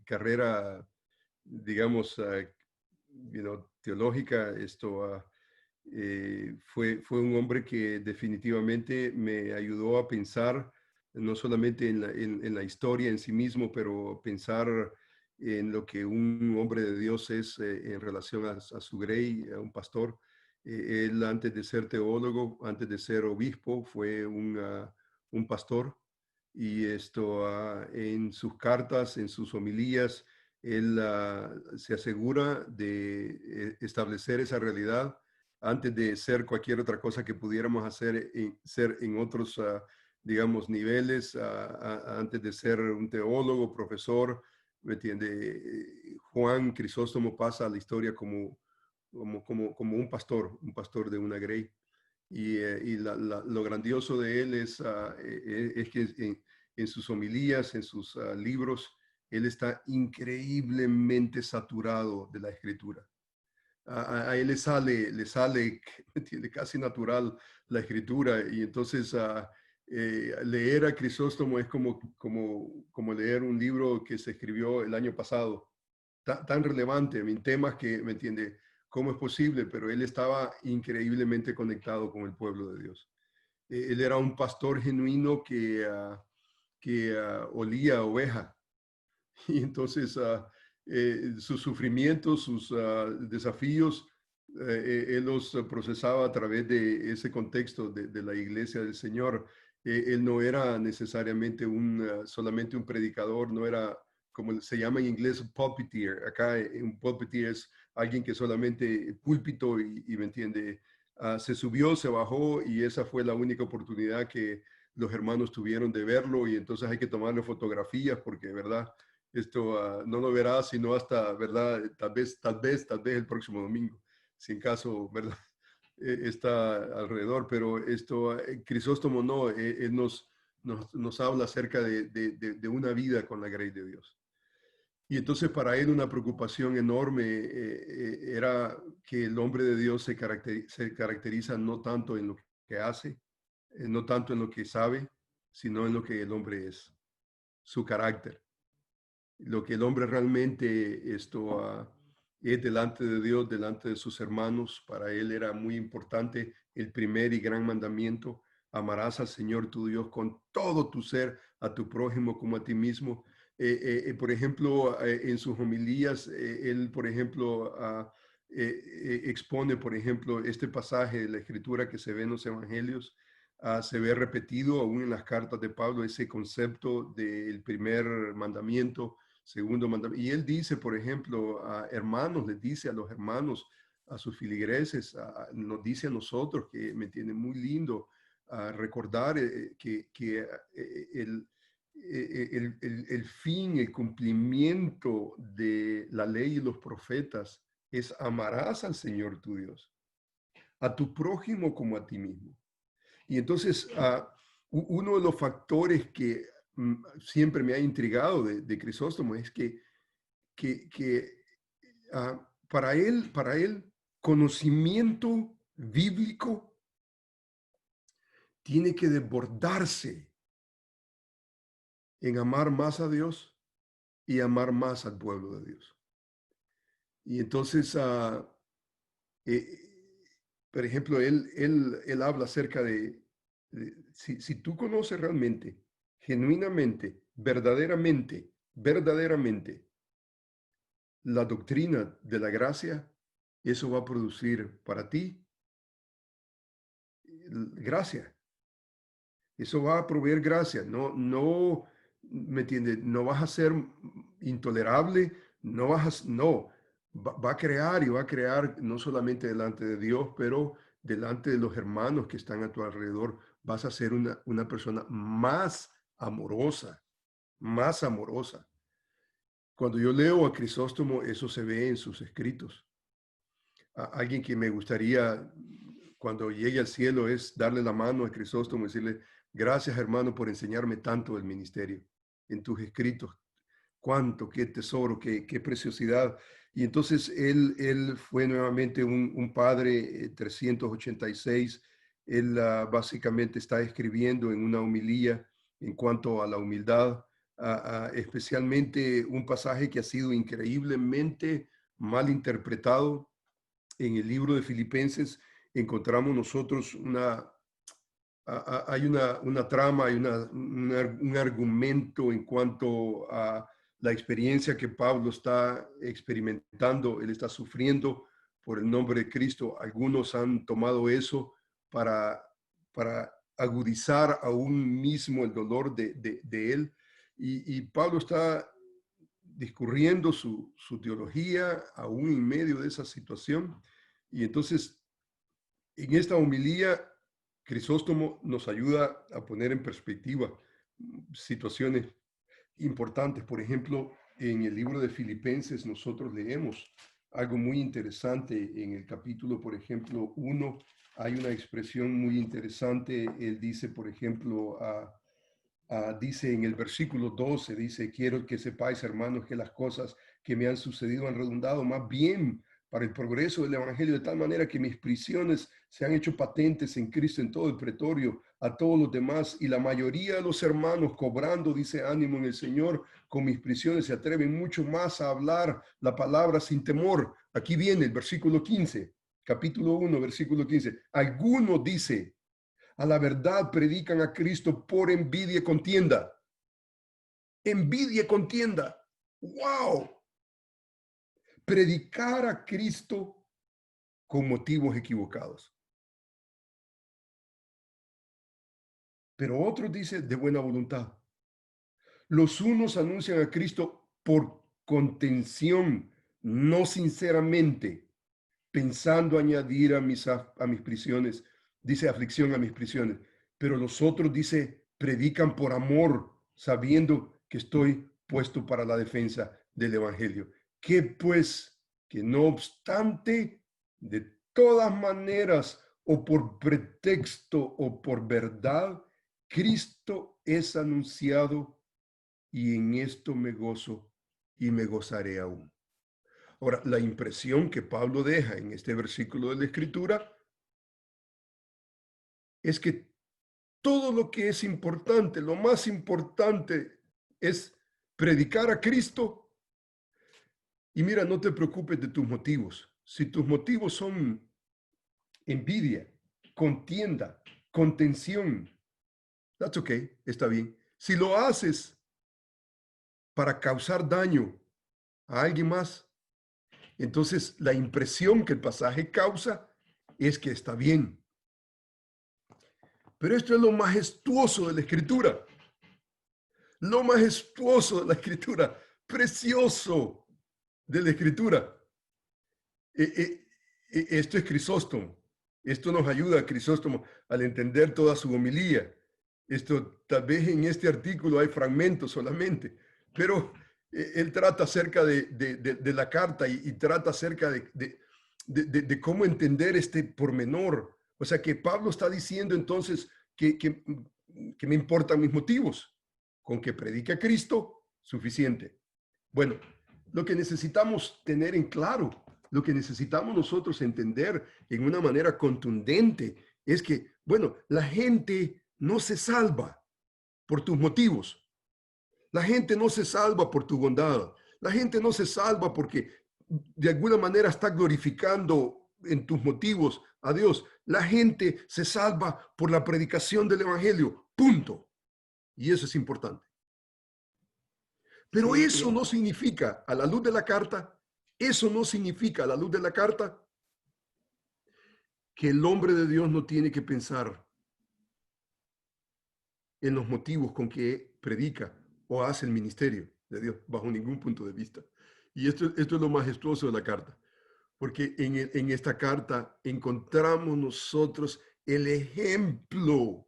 carrera, digamos, teológica. Fue un hombre que definitivamente me ayudó a pensar no solamente en la historia en sí mismo, pero pensar en lo que un hombre de Dios es en relación a su grey, a un pastor. Él, antes de ser teólogo, antes de ser obispo, fue un pastor. Y en sus cartas, en sus homilías, él se asegura de establecer esa realidad antes de ser cualquier otra cosa que pudiéramos ser en otros, digamos, niveles, antes de ser un teólogo, profesor, ¿me entiende? Juan Crisóstomo pasa a la historia como un pastor de una grey. Y lo grandioso de él es que en sus homilías, en sus libros, él está increíblemente saturado de la escritura. A él le sale casi natural la escritura, y entonces leer a Crisóstomo es como leer un libro que se escribió el año pasado, tan relevante en temas que, ¿me entiende?, cómo es posible, pero él estaba increíblemente conectado con el pueblo de Dios. Él era un pastor genuino que olía a oveja, y entonces sus sufrimientos, sus desafíos Él los procesaba a través de ese contexto de la iglesia del Señor. Él no era necesariamente solamente un predicador, no era como se llama en inglés un pulpiteer. Acá un pulpiteer es alguien que solamente púlpito y me entiende, se subió, se bajó y esa fue la única oportunidad que los hermanos tuvieron de verlo y entonces hay que tomarle fotografías porque, ¿verdad? Esto no lo verás sino hasta, ¿verdad? Tal vez el próximo domingo, si en caso, ¿verdad? Está alrededor, pero Crisóstomo no, él nos habla acerca de una vida con la gracia de Dios. Y entonces para él una preocupación enorme era que el hombre de Dios se caracteriza no tanto en lo que hace, no tanto en lo que sabe, sino en lo que el hombre es, su carácter. Lo que el hombre realmente es delante de Dios, delante de sus hermanos. Para él era muy importante el primer y gran mandamiento: amarás al Señor tu Dios con todo tu ser, a tu prójimo como a ti mismo. Por ejemplo, en sus homilías, él, por ejemplo, expone, por ejemplo, este pasaje de la Escritura que se ve en los Evangelios. Se ve repetido aún en las cartas de Pablo ese concepto del primer mandamiento, segundo mandamiento. Y él dice, por ejemplo, a hermanos, les dice a los hermanos, a sus filigreses, nos dice a nosotros, que me tiene muy lindo recordar que el fin, el cumplimiento de la ley y los profetas es: amarás al Señor tu Dios, a tu prójimo como a ti mismo. Y entonces, uno de los factores que siempre me ha intrigado de Crisóstomo es que para él, conocimiento bíblico tiene que desbordarse en amar más a Dios y amar más al pueblo de Dios. Y entonces, por ejemplo, él habla acerca de si tú conoces realmente, genuinamente, verdaderamente la doctrina de la gracia, eso va a producir para ti gracia. Eso va a proveer gracia. No, ¿me entiendes? No vas a ser intolerable, no. Va a crear y va a crear no solamente delante de Dios, pero delante de los hermanos que están a tu alrededor. Vas a ser una persona más amorosa, más amorosa. Cuando yo leo a Crisóstomo, eso se ve en sus escritos. Alguien que me gustaría, cuando llegue al cielo, es darle la mano a Crisóstomo y decirle: gracias, hermano, por enseñarme tanto del ministerio en tus escritos. Cuánto, qué tesoro, qué preciosidad. Y entonces él fue nuevamente un padre 386. Él básicamente está escribiendo en una homilía en cuanto a la humildad, especialmente un pasaje que ha sido increíblemente mal interpretado. En el libro de Filipenses encontramos nosotros hay una trama, hay un argumento en cuanto a la experiencia que Pablo está experimentando. Él está sufriendo por el nombre de Cristo. Algunos han tomado eso para agudizar aún mismo el dolor de él. Y Pablo está discurriendo su teología aún en medio de esa situación. Y entonces, en esta homilía, Crisóstomo nos ayuda a poner en perspectiva situaciones importantes. Por ejemplo, en el libro de Filipenses nosotros leemos algo muy interesante. En el capítulo, por ejemplo, 1, hay una expresión muy interesante. Él dice, por ejemplo, dice en el versículo 12, dice: quiero que sepáis, hermanos, que las cosas que me han sucedido han redundado más bien para el progreso del evangelio, de tal manera que mis prisiones se han hecho patentes en Cristo en todo el pretorio a todos los demás, y la mayoría de los hermanos, cobrando, dice, ánimo en el Señor, con mis prisiones se atreven mucho más a hablar la palabra sin temor. Aquí viene el versículo 15, capítulo 1, versículo 15. Algunos, dice, a la verdad predican a Cristo por envidia y contienda. Envidia y contienda. ¡Wow! Predicar a Cristo con motivos equivocados. Pero otros dicen de buena voluntad. Los unos anuncian a Cristo por contención, no sinceramente, pensando añadir a mis prisiones, dice aflicción a mis prisiones. Pero los otros, dice, predican por amor, sabiendo que estoy puesto para la defensa del evangelio. Que pues, que no obstante, de todas maneras, o por pretexto o por verdad, Cristo es anunciado y en esto me gozo y me gozaré aún. Ahora, la impresión que Pablo deja en este versículo de la Escritura es que todo lo que es importante, lo más importante es predicar a Cristo. Y mira, no te preocupes de tus motivos. Si tus motivos son envidia, contienda, contención, that's okay, está bien. Si lo haces para causar daño a alguien más, entonces la impresión que el pasaje causa es que está bien. Pero esto es lo majestuoso de la Escritura. Lo majestuoso de la Escritura, precioso de la Escritura. Esto es Crisóstomo. Esto nos ayuda a Crisóstomo al entender toda su homilía. Esto, tal vez en este artículo hay fragmentos solamente, pero él trata acerca de la carta y trata acerca de cómo entender este pormenor. O sea que Pablo está diciendo entonces que me importan mis motivos. Con que predique a Cristo, suficiente. Bueno, lo que necesitamos tener en claro, lo que necesitamos nosotros entender en una manera contundente es que, bueno, la gente no se salva por tus motivos. La gente no se salva por tu bondad. La gente no se salva porque de alguna manera está glorificando en tus motivos a Dios. La gente se salva por la predicación del evangelio. Punto. Y eso es importante. Pero Sí, eso no significa, a la luz de la carta, eso no significa, a la luz de la carta, que el hombre de Dios no tiene que pensar en los motivos con que predica o hace el ministerio de Dios, bajo ningún punto de vista. Y esto es lo majestuoso de la carta, porque en esta carta encontramos nosotros el ejemplo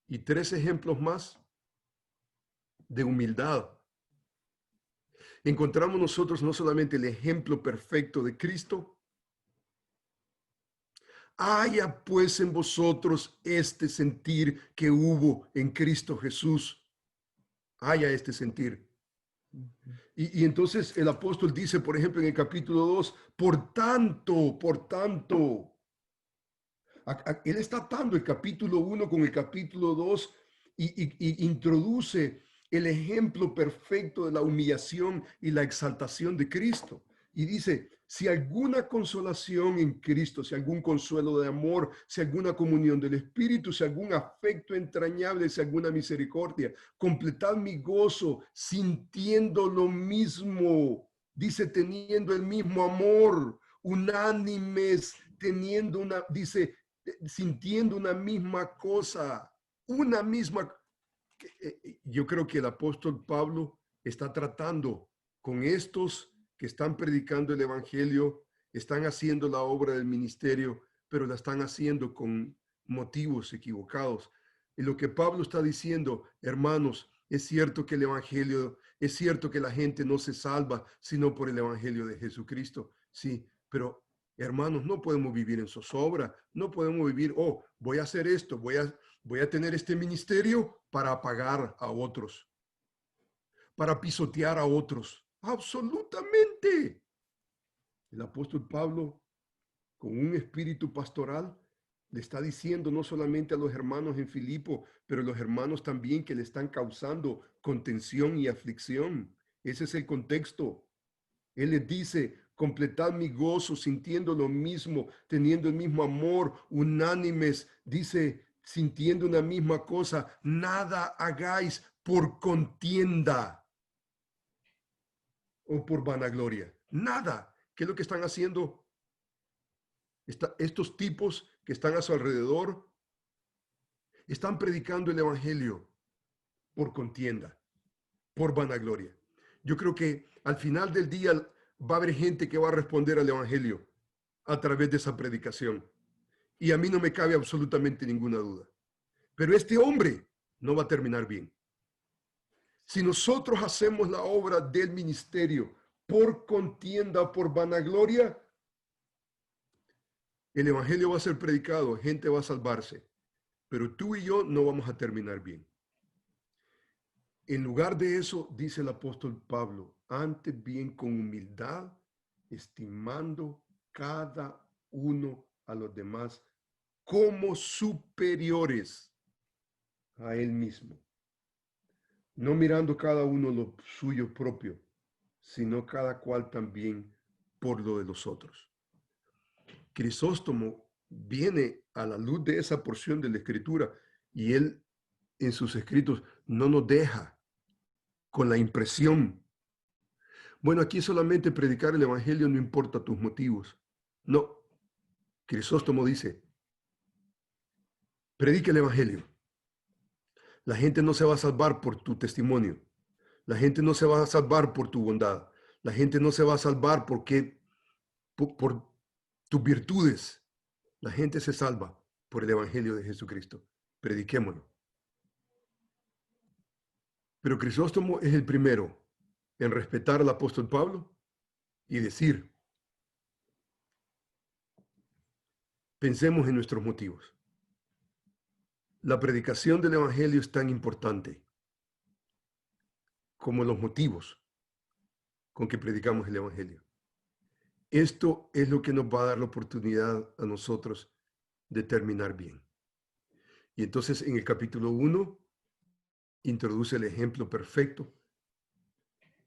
y 3 ejemplos más de humildad. Encontramos nosotros no solamente el ejemplo perfecto de Cristo. Haya pues en vosotros este sentir que hubo en Cristo Jesús. Haya este sentir. Y entonces el apóstol dice, por ejemplo, en el capítulo 2, por tanto, él está atando el capítulo 1 con el capítulo 2 y introduce el ejemplo perfecto de la humillación y la exaltación de Cristo. Y dice, si alguna consolación en Cristo, si algún consuelo de amor, si alguna comunión del Espíritu, si algún afecto entrañable, si alguna misericordia, completad mi gozo sintiendo lo mismo, dice, teniendo el mismo amor, unánimes, teniendo dice, sintiendo una misma cosa, una misma. Yo creo que el apóstol Pablo está tratando con estos que están predicando el evangelio, están haciendo la obra del ministerio, pero la están haciendo con motivos equivocados. Y lo que Pablo está diciendo, hermanos, es cierto que el evangelio, es cierto que la gente no se salva sino por el evangelio de Jesucristo, sí, pero hermanos, no podemos vivir en zozobra, no podemos vivir, oh, voy a hacer esto, voy a tener este ministerio para apagar a otros, para pisotear a otros. Absolutamente. El apóstol Pablo, con un espíritu pastoral, le está diciendo no solamente a los hermanos en Filipo, pero a los hermanos también que le están causando contención y aflicción. Ese es el contexto. Él les dice, completad mi gozo sintiendo lo mismo, teniendo el mismo amor, unánimes, dice, sintiendo una misma cosa, nada hagáis por contienda o por vanagloria. Nada. ¿Qué es lo que están haciendo? Estos tipos que están a su alrededor están predicando el evangelio por contienda, por vanagloria. Yo creo que al final del día va a haber gente que va a responder al evangelio a través de esa predicación. Y a mí no me cabe absolutamente ninguna duda. Pero este hombre no va a terminar bien. Si nosotros hacemos la obra del ministerio por contienda, por vanagloria, el evangelio va a ser predicado, gente va a salvarse, pero tú y yo no vamos a terminar bien. En lugar de eso, dice el apóstol Pablo, antes bien con humildad, estimando cada uno a los demás como superiores a él mismo, no mirando cada uno lo suyo propio, sino cada cual también por lo de los otros. Crisóstomo viene a la luz de esa porción de la Escritura y él en sus escritos no nos deja con la impresión, bueno, aquí solamente predicar el evangelio no importa tus motivos. No, Crisóstomo dice, predica el evangelio. La gente no se va a salvar por tu testimonio. La gente no se va a salvar por tu bondad. La gente no se va a salvar por tus virtudes. La gente se salva por el evangelio de Jesucristo. Prediquémoslo. Pero Crisóstomo es el primero en respetar al apóstol Pablo y decir, pensemos en nuestros motivos. La predicación del evangelio es tan importante como los motivos con que predicamos el evangelio. Esto es lo que nos va a dar la oportunidad a nosotros de terminar bien. Y entonces en el capítulo 1 introduce el ejemplo perfecto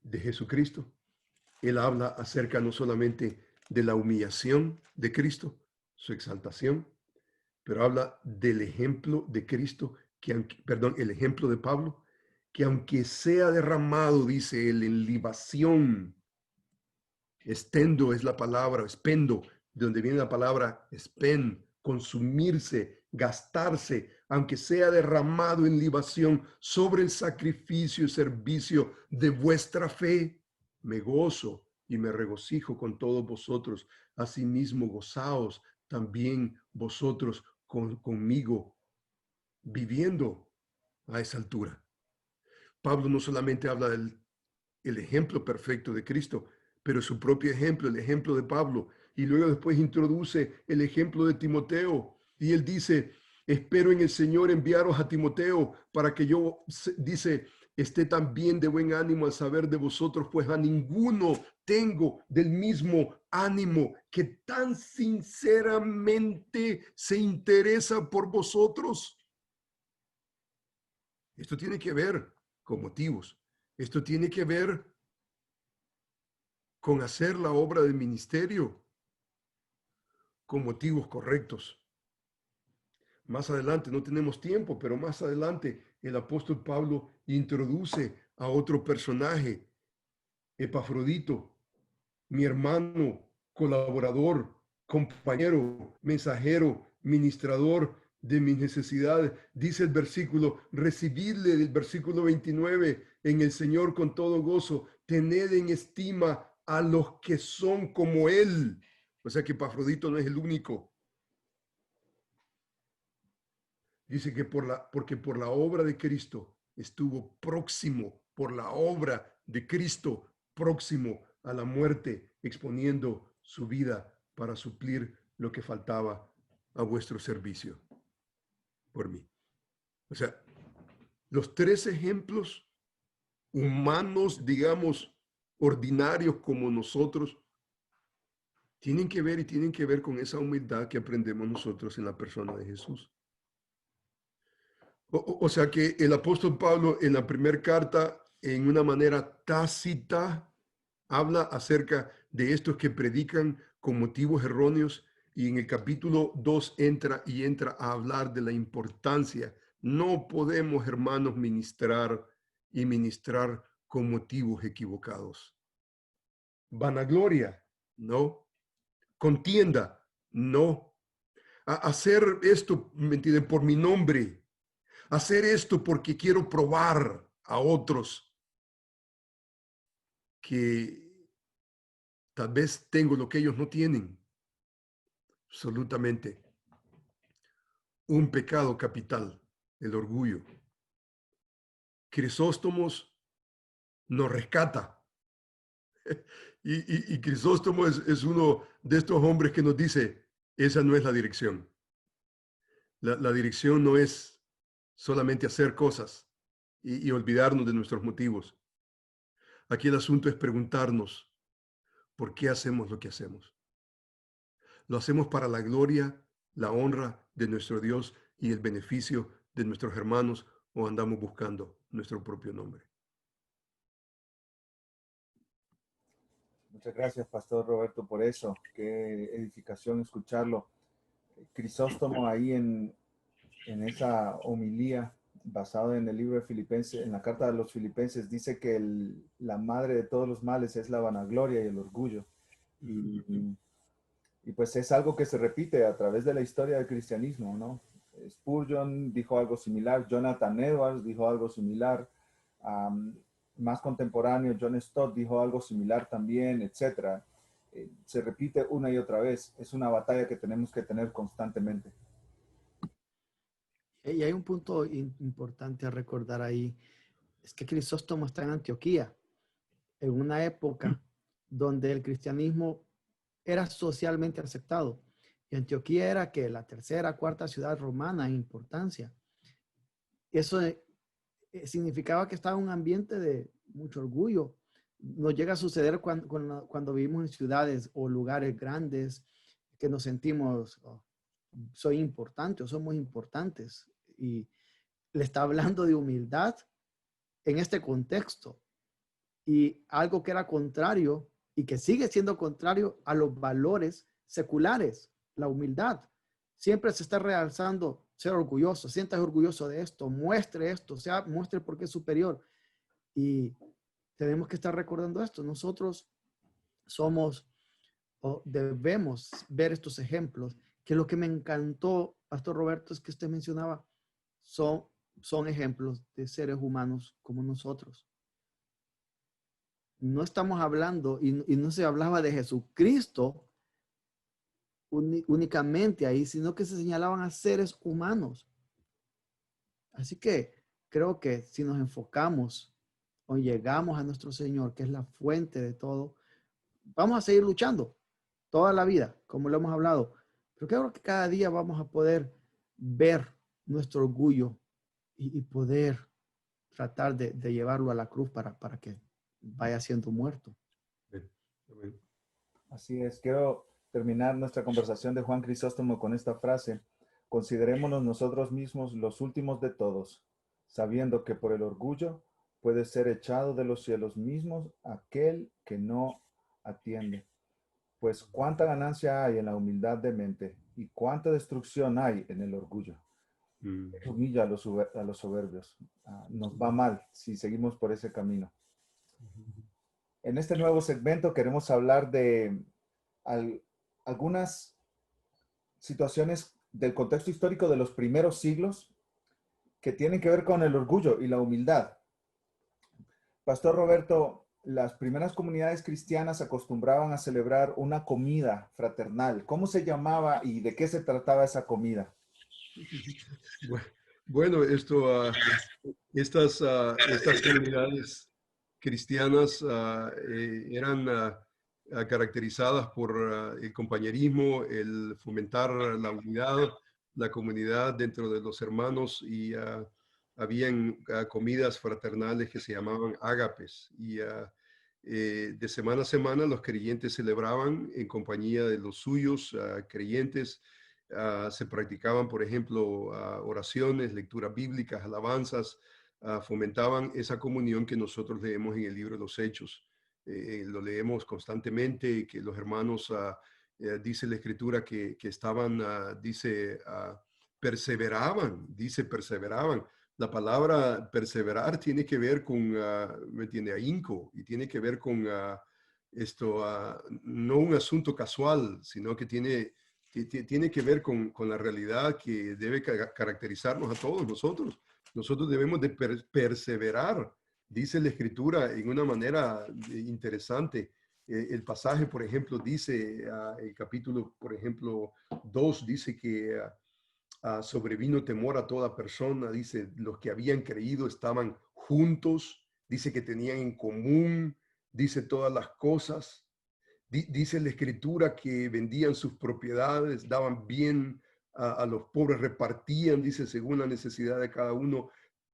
de Jesucristo. Él habla acerca no solamente de la humillación de Cristo, su exaltación, pero habla del ejemplo de Cristo, el ejemplo de Pablo, que aunque sea derramado, dice él, en libación, estendo es la palabra, expendo, de donde viene la palabra expend, consumirse, gastarse, aunque sea derramado en libación sobre el sacrificio y servicio de vuestra fe, me gozo y me regocijo con todos vosotros. Asimismo, gozaos también vosotros conmigo, viviendo a esa altura. Pablo no solamente habla del ejemplo perfecto de Cristo, pero su propio ejemplo, el ejemplo de Pablo, y luego después introduce el ejemplo de Timoteo, y él dice, espero en el Señor enviaros a Timoteo para que yo, dice, esté también de buen ánimo al saber de vosotros, pues a ninguno tengo del mismo ánimo que tan sinceramente se interesa por vosotros. Esto tiene que ver con motivos. Esto tiene que ver con hacer la obra del ministerio con motivos correctos. Más adelante, no tenemos tiempo, pero más adelante el apóstol Pablo introduce a otro personaje, Epafrodito, mi hermano, colaborador, compañero, mensajero, ministrador de mis necesidades. Dice el versículo, recibidle del versículo 29 en el Señor con todo gozo, tened en estima a los que son como él. O sea que Epafrodito no es el único. Dice que porque por la obra de Cristo estuvo próximo, por la obra de Cristo próximo a la muerte, exponiendo su vida para suplir lo que faltaba a vuestro servicio por mí. O sea, los tres ejemplos humanos, digamos, ordinarios como nosotros, tienen que ver con esa humildad que aprendemos nosotros en la persona de Jesús. O sea que el apóstol Pablo en la primera carta, en una manera tácita, habla acerca de estos que predican con motivos erróneos, y en el capítulo 2 entra a hablar de la importancia. No podemos, hermanos, ministrar con motivos equivocados. Vanagloria, no. Contienda, No. Hacer esto, ¿me entienden? Por mi nombre. Hacer esto porque quiero probar a otros que tal vez tengo lo que ellos no tienen. Absolutamente. Un pecado capital, el orgullo. Crisóstomos nos rescata. Y Crisóstomo es uno de estos hombres que nos dice, esa no es la dirección. La dirección no es solamente hacer cosas y olvidarnos de nuestros motivos. Aquí el asunto es preguntarnos, ¿por qué hacemos lo que hacemos? ¿Lo hacemos para la gloria, la honra de nuestro Dios y el beneficio de nuestros hermanos o andamos buscando nuestro propio nombre? Muchas gracias, Pastor Roberto, por eso. Qué edificación escucharlo. Crisóstomo ahí en esa homilía basado en el libro de Filipenses, en la carta de los Filipenses, dice que la madre de todos los males es la vanagloria y el orgullo. Y pues es algo que se repite a través de la historia del cristianismo, ¿no? Spurgeon dijo algo similar, Jonathan Edwards dijo algo similar, más contemporáneo, John Stott dijo algo similar también, etc. Se repite una y otra vez. Es una batalla que tenemos que tener constantemente. Y hay un punto importante a recordar ahí, es que Crisóstomo está en Antioquía, en una época donde el cristianismo era socialmente aceptado. Y Antioquía era que la tercera, cuarta ciudad romana en importancia. Eso significaba que estaba en un ambiente de mucho orgullo. Nos llega a suceder cuando vivimos en ciudades o lugares grandes que nos sentimos, oh, soy importante o somos importantes. Y le está hablando de humildad en este contexto y algo que era contrario y que sigue siendo contrario a los valores seculares, la humildad. Siempre se está realzando ser orgulloso, sientas orgulloso de esto, muestre esto, muestre por qué es superior. Y tenemos que estar recordando esto. Nosotros somos o debemos ver estos ejemplos, que lo que me encantó, Pastor Roberto, es que usted mencionaba, son ejemplos de seres humanos como nosotros. No estamos hablando, y no se hablaba de Jesucristo únicamente ahí, sino que se señalaban a seres humanos. Así que creo que si nos enfocamos o llegamos a nuestro Señor, que es la fuente de todo, vamos a seguir luchando toda la vida, como lo hemos hablado. Pero creo que cada día vamos a poder ver nuestro orgullo y poder tratar de llevarlo a la cruz para que vaya siendo muerto. Así es. Quiero terminar nuestra conversación de Juan Crisóstomo con esta frase. Considerémonos nosotros mismos los últimos de todos, sabiendo que por el orgullo puede ser echado de los cielos mismos aquel que no atiende. Pues cuánta ganancia hay en la humildad de mente y cuánta destrucción hay en el orgullo. Humilla a los soberbios. Nos va mal si seguimos por ese camino. En este nuevo segmento queremos hablar de algunas situaciones del contexto histórico de los primeros siglos que tienen que ver con el orgullo y la humildad. Pastor Roberto, las primeras comunidades cristianas acostumbraban a celebrar una comida fraternal. ¿Cómo se llamaba y de qué se trataba esa comida? Bueno, estas comunidades cristianas eran caracterizadas por el compañerismo, el fomentar la unidad, la comunidad dentro de los hermanos y habían comidas fraternales que se llamaban ágapes y de semana a semana los creyentes celebraban en compañía de los suyos creyentes. Se practicaban, por ejemplo, oraciones, lecturas bíblicas, alabanzas, fomentaban esa comunión que nosotros leemos en el libro de los Hechos. Lo leemos constantemente, que los hermanos, dice la Escritura, que estaban, perseveraban. La palabra perseverar tiene que ver con, ¿me entiende? Ahínco, y tiene que ver con no un asunto casual, sino que tiene que tiene que ver con la realidad que debe caracterizarnos a todos nosotros. Nosotros debemos de perseverar, dice la Escritura en una manera interesante. El pasaje, por ejemplo, dice, el capítulo, por ejemplo, 2, dice que sobrevino temor a toda persona, dice, los que habían creído estaban juntos, dice que tenían en común, dice todas las cosas. Dice la Escritura que vendían sus propiedades, daban bien a los pobres, repartían, dice, según la necesidad de cada uno,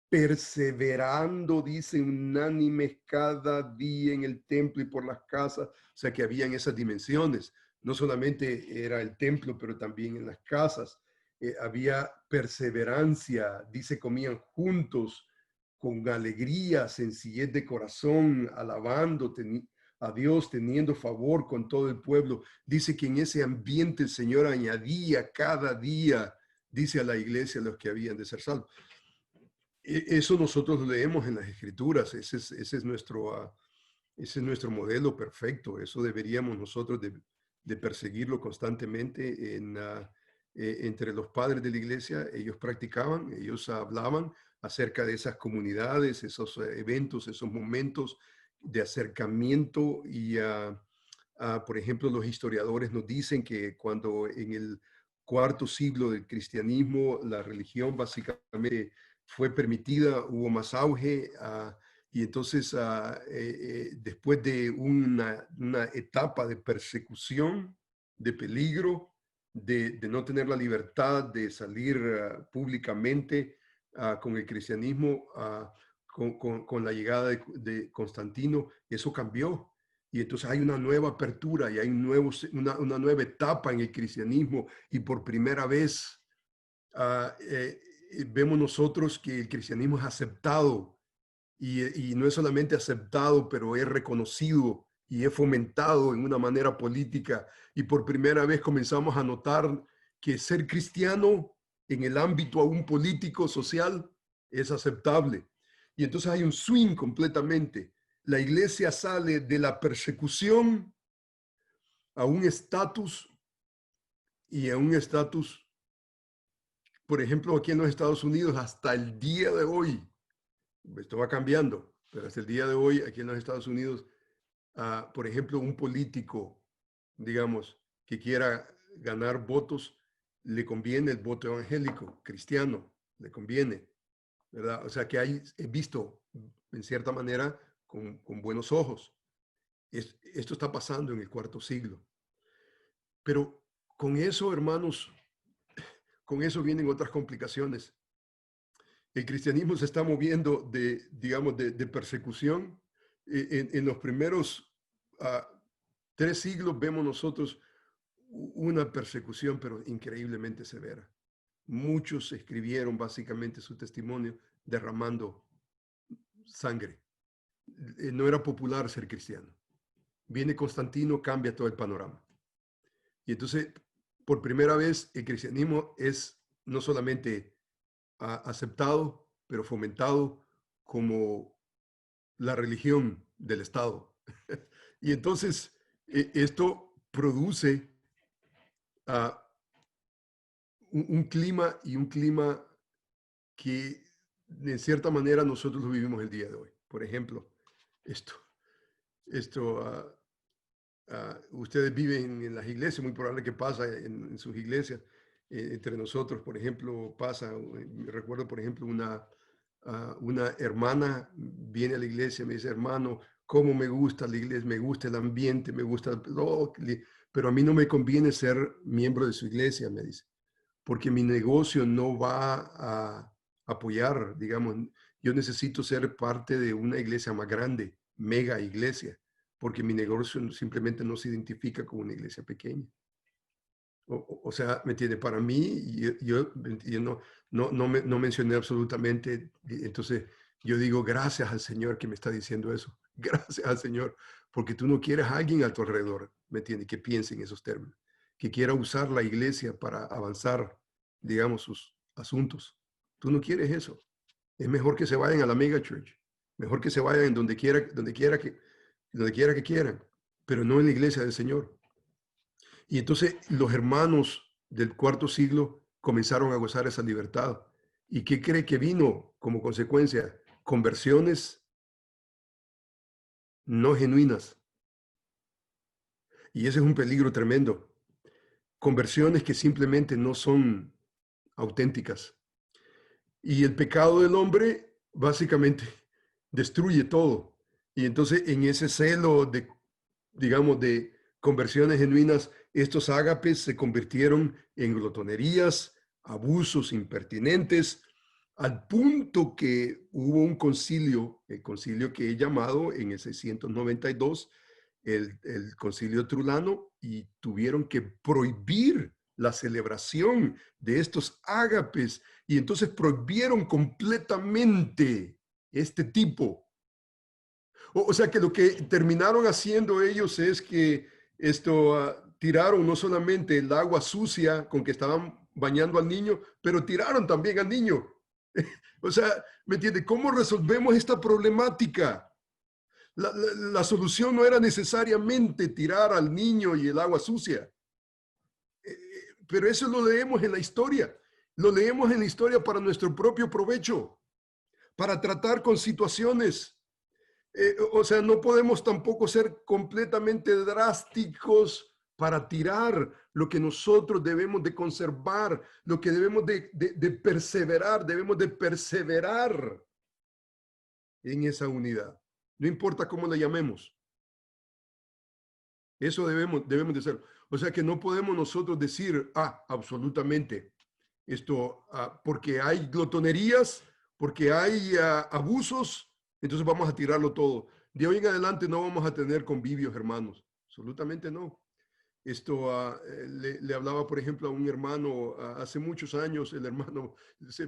perseverando, dice, unánimes cada día en el templo y por las casas. O sea que habían esas dimensiones. No solamente era el templo, pero también en las casas. Había perseverancia, dice, comían juntos, con alegría, sencillez de corazón, alabando a Dios, teniendo favor con todo el pueblo. Dice que en ese ambiente el Señor añadía cada día, dice, a la iglesia los que habían de ser salvos. Eso nosotros lo leemos en las Escrituras. Ese es nuestro modelo perfecto. Eso deberíamos nosotros de perseguirlo constantemente entre los padres de la iglesia. Ellos practicaban, ellos hablaban acerca de esas comunidades, esos eventos, esos momentos de acercamiento. Y, por ejemplo, los historiadores nos dicen que cuando en el cuarto siglo del cristianismo la religión básicamente fue permitida, hubo más auge, y entonces después de una etapa de persecución, de peligro, de no tener la libertad de salir públicamente con el cristianismo, con la llegada de Constantino, eso cambió. Y entonces hay una nueva apertura y hay una nueva etapa en el cristianismo, y por primera vez vemos nosotros que el cristianismo es aceptado, y no es solamente aceptado, pero es reconocido y es fomentado en una manera política. Y por primera vez comenzamos a notar que ser cristiano en el ámbito aún político, social, es aceptable. Y entonces hay un swing completamente. La iglesia sale de la persecución a un estatus, y a un estatus, por ejemplo, aquí en los Estados Unidos, hasta el día de hoy, esto va cambiando, pero hasta el día de hoy, aquí en los Estados Unidos, por ejemplo, un político, digamos, que quiera ganar votos, le conviene el voto evangélico, cristiano, le conviene, ¿verdad? O sea que he visto, en cierta manera, con buenos ojos. Esto está pasando en el cuarto siglo. Pero con eso, hermanos, con eso vienen otras complicaciones. El cristianismo se está moviendo digamos, de persecución. En los primeros 3 siglos vemos nosotros una persecución, pero increíblemente severa. Muchos escribieron básicamente su testimonio derramando sangre. No era popular ser cristiano. Viene Constantino, cambia todo el panorama. Y entonces, por primera vez, el cristianismo es no solamente aceptado, pero fomentado como la religión del Estado. Y entonces, esto produce un clima, y un clima que de cierta manera nosotros lo vivimos el día de hoy. Por ejemplo, ustedes viven en las iglesias, muy probable que pasa en sus iglesias. Entre nosotros, por ejemplo, pasa, recuerdo, por ejemplo, una hermana viene a la iglesia y me dice: hermano, cómo me gusta la iglesia, me gusta el ambiente, me gusta, pero a mí no me conviene ser miembro de su iglesia, me dice, porque mi negocio no va a apoyar, digamos, yo necesito ser parte de una iglesia más grande, mega iglesia, porque mi negocio simplemente no se identifica con una iglesia pequeña. O sea, ¿me entiende? Para mí, yo no mencioné absolutamente, entonces yo digo gracias al Señor que me está diciendo eso, gracias al Señor, porque tú no quieres a alguien a tu alrededor, ¿me entiende? Que piense en esos términos, que quiera usar la iglesia para avanzar, digamos, sus asuntos. Tú no quieres eso. Es mejor que se vayan a la mega church, mejor que se vayan en donde quiera que quieran, pero no en la iglesia del Señor. Y entonces los hermanos del cuarto siglo comenzaron a gozar esa libertad. ¿Y qué cree que vino como consecuencia? Conversiones no genuinas. Y ese es un peligro tremendo. Conversiones que simplemente no son auténticas. Y el pecado del hombre básicamente destruye todo. Y entonces en ese celo de, digamos, de conversiones genuinas, estos ágapes se convirtieron en glotonerías, abusos impertinentes, al punto que hubo un concilio, el concilio que he llamado en el 692, el concilio trulano, y tuvieron que prohibir la celebración de estos ágapes, y entonces prohibieron completamente este tipo. O sea que lo que terminaron haciendo ellos es que tiraron no solamente el agua sucia con que estaban bañando al niño, pero tiraron también al niño. O sea, ¿me entiende? ¿Cómo resolvemos esta problemática? La solución no era necesariamente tirar al niño y el agua sucia. Pero eso lo leemos en la historia. Lo leemos en la historia para nuestro propio provecho, para tratar con situaciones. O sea, no podemos tampoco ser completamente drásticos para tirar lo que nosotros debemos de conservar, lo que debemos de perseverar, debemos de perseverar en esa unidad. No importa cómo la llamemos. Eso debemos de hacer. O sea que no podemos nosotros decir, absolutamente, porque hay glotonerías, porque hay abusos, entonces vamos a tirarlo todo. De hoy en adelante no vamos a tener convivios, hermanos. Absolutamente no. Le hablaba, por ejemplo, a un hermano hace muchos años. El hermano se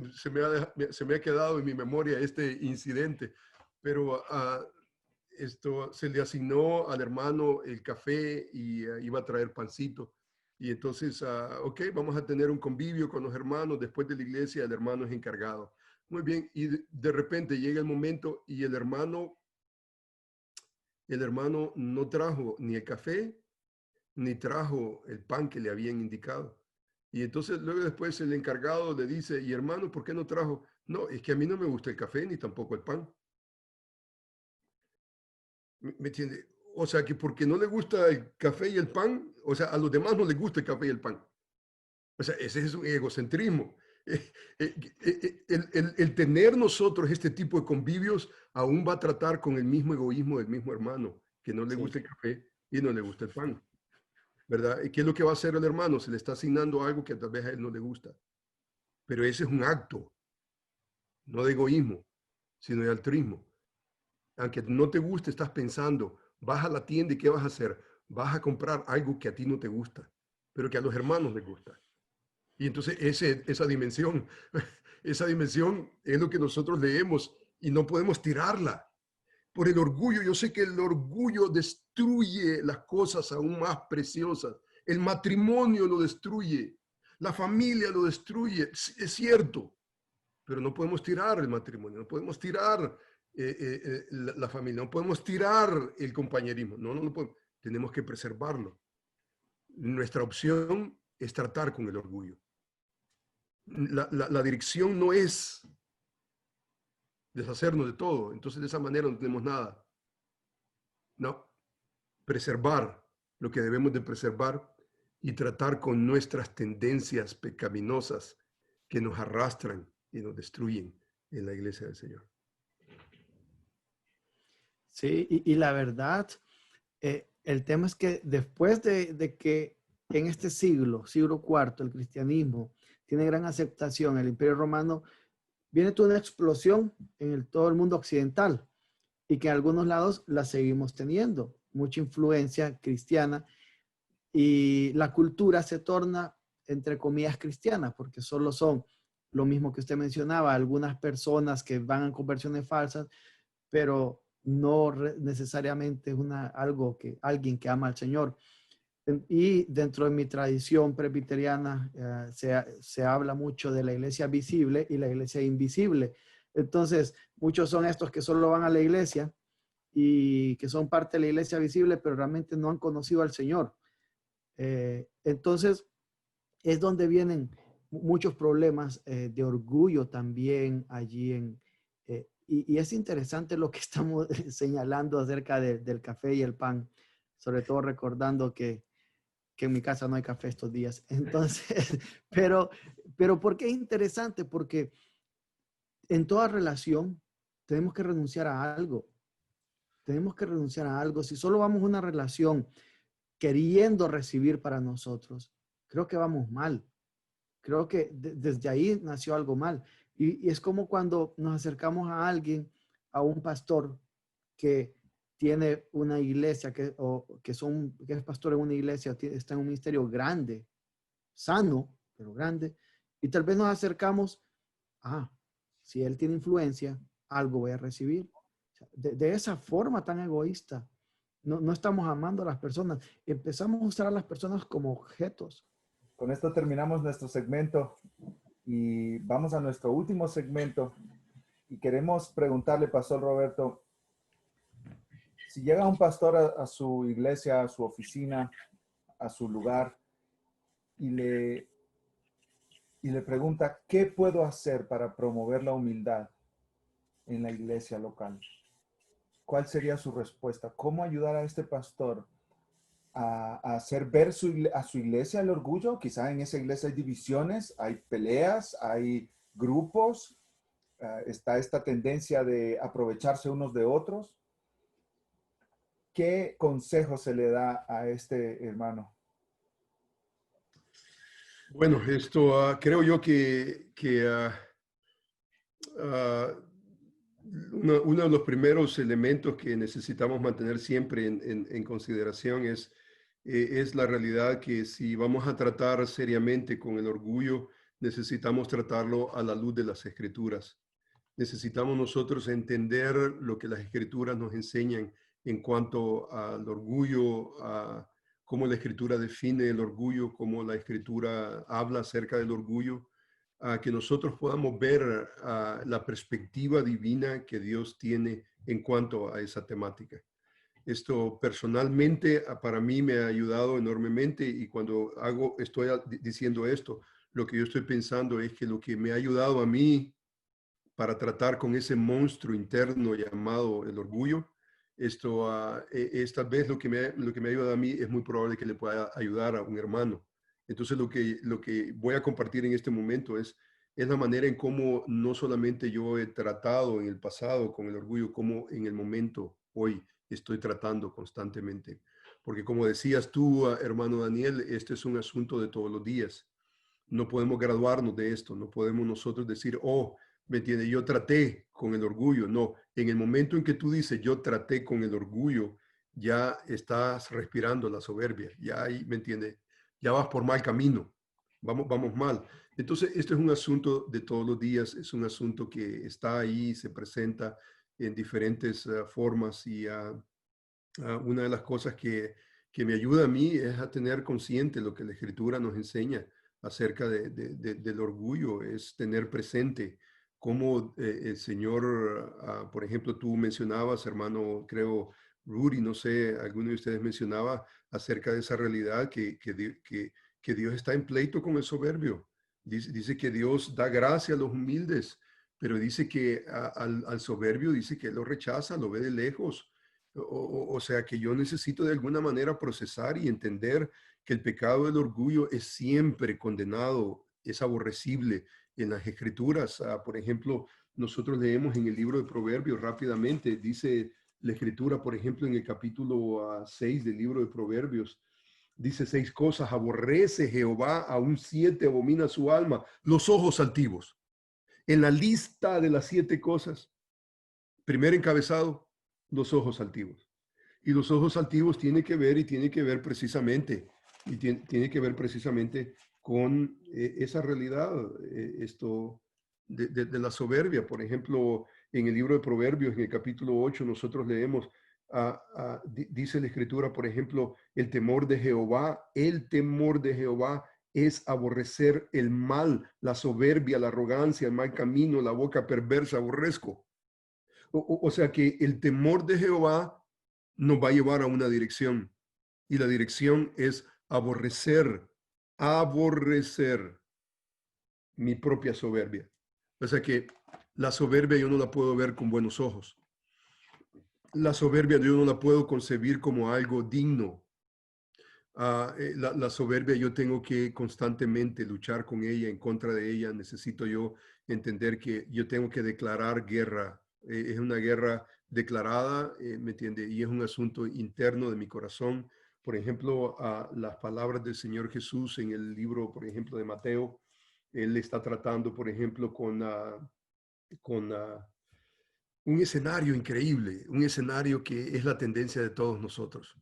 me ha quedado en mi memoria este incidente, pero se le asignó al hermano el café y iba a traer pancito. Y entonces, ok, vamos a tener un convivio con los hermanos. Después de la iglesia, el hermano es encargado. Muy bien, y de repente llega el momento y el hermano no trajo ni el café, ni trajo el pan que le habían indicado. Y entonces luego después el encargado le dice, y hermano, ¿por qué no trajo? No, es que a mí no me gusta el café ni tampoco el pan. ¿Me entiende? O sea, que porque no le gusta el café y el pan, o sea, a los demás no les gusta el café y el pan. O sea, ese es un egocentrismo. El tener nosotros este tipo de convivios aún va a tratar con el mismo egoísmo del mismo hermano, que no le gusta el café y no le gusta el pan, ¿verdad? ¿Y qué es lo que va a hacer el hermano? Se le está asignando algo que tal vez a él no le gusta. Pero ese es un acto, no de egoísmo, sino de altruismo. Aunque no te guste, estás pensando, vas a la tienda y ¿qué vas a hacer? Vas a comprar algo que a ti no te gusta, pero que a los hermanos les gusta. Y entonces esa dimensión es lo que nosotros leemos y no podemos tirarla. Por el orgullo, yo sé que el orgullo destruye las cosas aún más preciosas. El matrimonio lo destruye, la familia lo destruye, es cierto, pero no podemos tirar el matrimonio, no podemos tirar la familia, no podemos tirar el compañerismo, no lo podemos, tenemos que preservarlo. Nuestra opción es tratar con el orgullo. La dirección no es deshacernos de todo, entonces de esa manera no tenemos nada. No, preservar lo que debemos de preservar y tratar con nuestras tendencias pecaminosas que nos arrastran y nos destruyen en la iglesia del Señor. Sí, y la verdad, el tema es que después de que en este siglo IV, el cristianismo tiene gran aceptación, el Imperio Romano, viene toda una explosión en todo el mundo occidental y que en algunos lados la seguimos teniendo, mucha influencia cristiana y la cultura se torna, entre comillas, cristiana, porque solo son lo mismo que usted mencionaba, algunas personas que van a conversiones falsas, pero no necesariamente es alguien que ama al Señor. Y dentro de mi tradición presbiteriana se habla mucho de la iglesia visible y la iglesia invisible. Entonces, muchos son estos que solo van a la iglesia y que son parte de la iglesia visible, pero realmente no han conocido al Señor. Entonces, es donde vienen muchos problemas de orgullo también allí y es interesante lo que estamos señalando acerca del café y el pan, sobre todo recordando que en mi casa no hay café estos días. Entonces, pero ¿por qué es interesante? Porque en toda relación tenemos que renunciar a algo. Tenemos que renunciar a algo. Si solo vamos a una relación queriendo recibir para nosotros, creo que vamos mal. Creo que desde ahí nació algo mal. Y es como cuando nos acercamos a alguien, a un pastor que tiene una iglesia, que es pastor en una iglesia, está en un ministerio grande, sano, pero grande, y tal vez nos acercamos, si él tiene influencia, algo voy a recibir. De esa forma tan egoísta, no estamos amando a las personas, empezamos a usar a las personas como objetos. Con esto terminamos nuestro segmento y vamos a nuestro último segmento. Y queremos preguntarle, Pastor Roberto, si llega un pastor a su iglesia, a su oficina, a su lugar, y le pregunta, ¿qué puedo hacer para promover la humildad en la iglesia local? ¿Cuál sería su respuesta? ¿Cómo ayudar a este pastor a hacer ver a su iglesia el orgullo? Quizá en esa iglesia hay divisiones, hay peleas, hay grupos, está esta tendencia de aprovecharse unos de otros. ¿Qué consejo se le da a este hermano? Bueno, esto creo yo que uno de los primeros elementos que necesitamos mantener siempre en consideración es la realidad que si vamos a tratar seriamente con el orgullo, necesitamos tratarlo a la luz de las Escrituras. Necesitamos nosotros entender lo que las Escrituras nos enseñan en cuanto al orgullo, a cómo la Escritura define el orgullo, cómo la Escritura habla acerca del orgullo, a que nosotros podamos ver la perspectiva divina que Dios tiene en cuanto a esa temática. Esto personalmente para mí me ha ayudado enormemente y cuando estoy diciendo esto, lo que yo estoy pensando es que lo que me ha ayudado a mí para tratar con ese monstruo interno llamado el orgullo, es tal vez lo que me ayuda a mí, es muy probable que le pueda ayudar a un hermano. Entonces lo que voy a compartir en este momento es la manera en cómo no solamente yo he tratado en el pasado con el orgullo, como en el momento hoy estoy tratando constantemente. Porque como decías tú, hermano Daniel, este es un asunto de todos los días. No podemos graduarnos de esto, no podemos nosotros decir, ¿me entiendes? Yo traté con el orgullo. No, en el momento en que tú dices, yo traté con el orgullo, ya estás respirando la soberbia, ya ahí, ¿me entiendes? Ya vas por mal camino, vamos mal. Entonces, esto es un asunto de todos los días, es un asunto que está ahí, se presenta en diferentes formas y una de las cosas que me ayuda a mí es a tener consciente lo que la Escritura nos enseña acerca del orgullo, es tener presente cómo el Señor, por ejemplo, tú mencionabas, hermano, creo, Rudy, no sé, alguno de ustedes mencionaba acerca de esa realidad que Dios está en pleito con el soberbio. Dice que Dios da gracia a los humildes, pero dice que al soberbio dice que Él lo rechaza, lo ve de lejos. O sea que yo necesito de alguna manera procesar y entender que el pecado del orgullo es siempre condenado, es aborrecible en las Escrituras. Por ejemplo, nosotros leemos en el libro de Proverbios rápidamente, dice la Escritura, por ejemplo, en el capítulo 6 del libro de Proverbios, dice 6 cosas, aborrece Jehová, aún 7 abomina su alma, los ojos altivos. En la lista de las 7 cosas, primer encabezado, los ojos altivos. Y los ojos altivos tiene que ver precisamente, tiene que ver precisamente con esa realidad, esto de la soberbia. Por ejemplo, en el libro de Proverbios, en el capítulo 8, nosotros leemos, dice la Escritura, por ejemplo, el temor de Jehová es aborrecer el mal, la soberbia, la arrogancia, el mal camino, la boca perversa, aborrezco. O sea que el temor de Jehová nos va a llevar a una dirección y la dirección es aborrecer aborrecer mi propia soberbia. O sea que la soberbia yo no la puedo ver con buenos ojos. La soberbia yo no la puedo concebir como algo digno. La soberbia yo tengo que constantemente luchar con ella, en contra de ella. Necesito yo entender que yo tengo que declarar guerra. Es una guerra declarada, ¿me entiende? Y es un asunto interno de mi corazón. Por ejemplo, las palabras del Señor Jesús en el libro, por ejemplo, de Mateo, él está tratando, por ejemplo, con un escenario increíble, un escenario que es la tendencia de todos nosotros.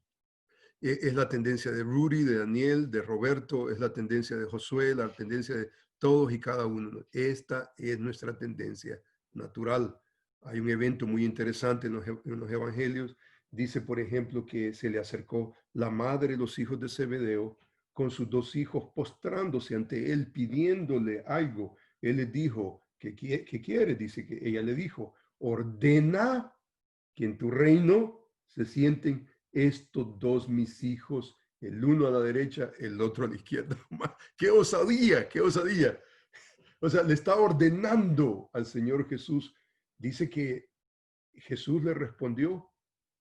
Es la tendencia de Rudy, de Daniel, de Roberto, es la tendencia de Josué, la tendencia de todos y cada uno. Esta es nuestra tendencia natural. Hay un evento muy interesante en los evangelios. Dice, por ejemplo, que se le acercó la madre de los hijos de Zebedeo con sus dos hijos postrándose ante él, pidiéndole algo. Él le dijo, ¿qué quiere? Dice que ella le dijo, ordena que en tu reino se sienten estos dos mis hijos, el uno a la derecha, el otro a la izquierda. ¡Qué osadía! ¡Qué osadía! O sea, le está ordenando al Señor Jesús. Dice que Jesús le respondió,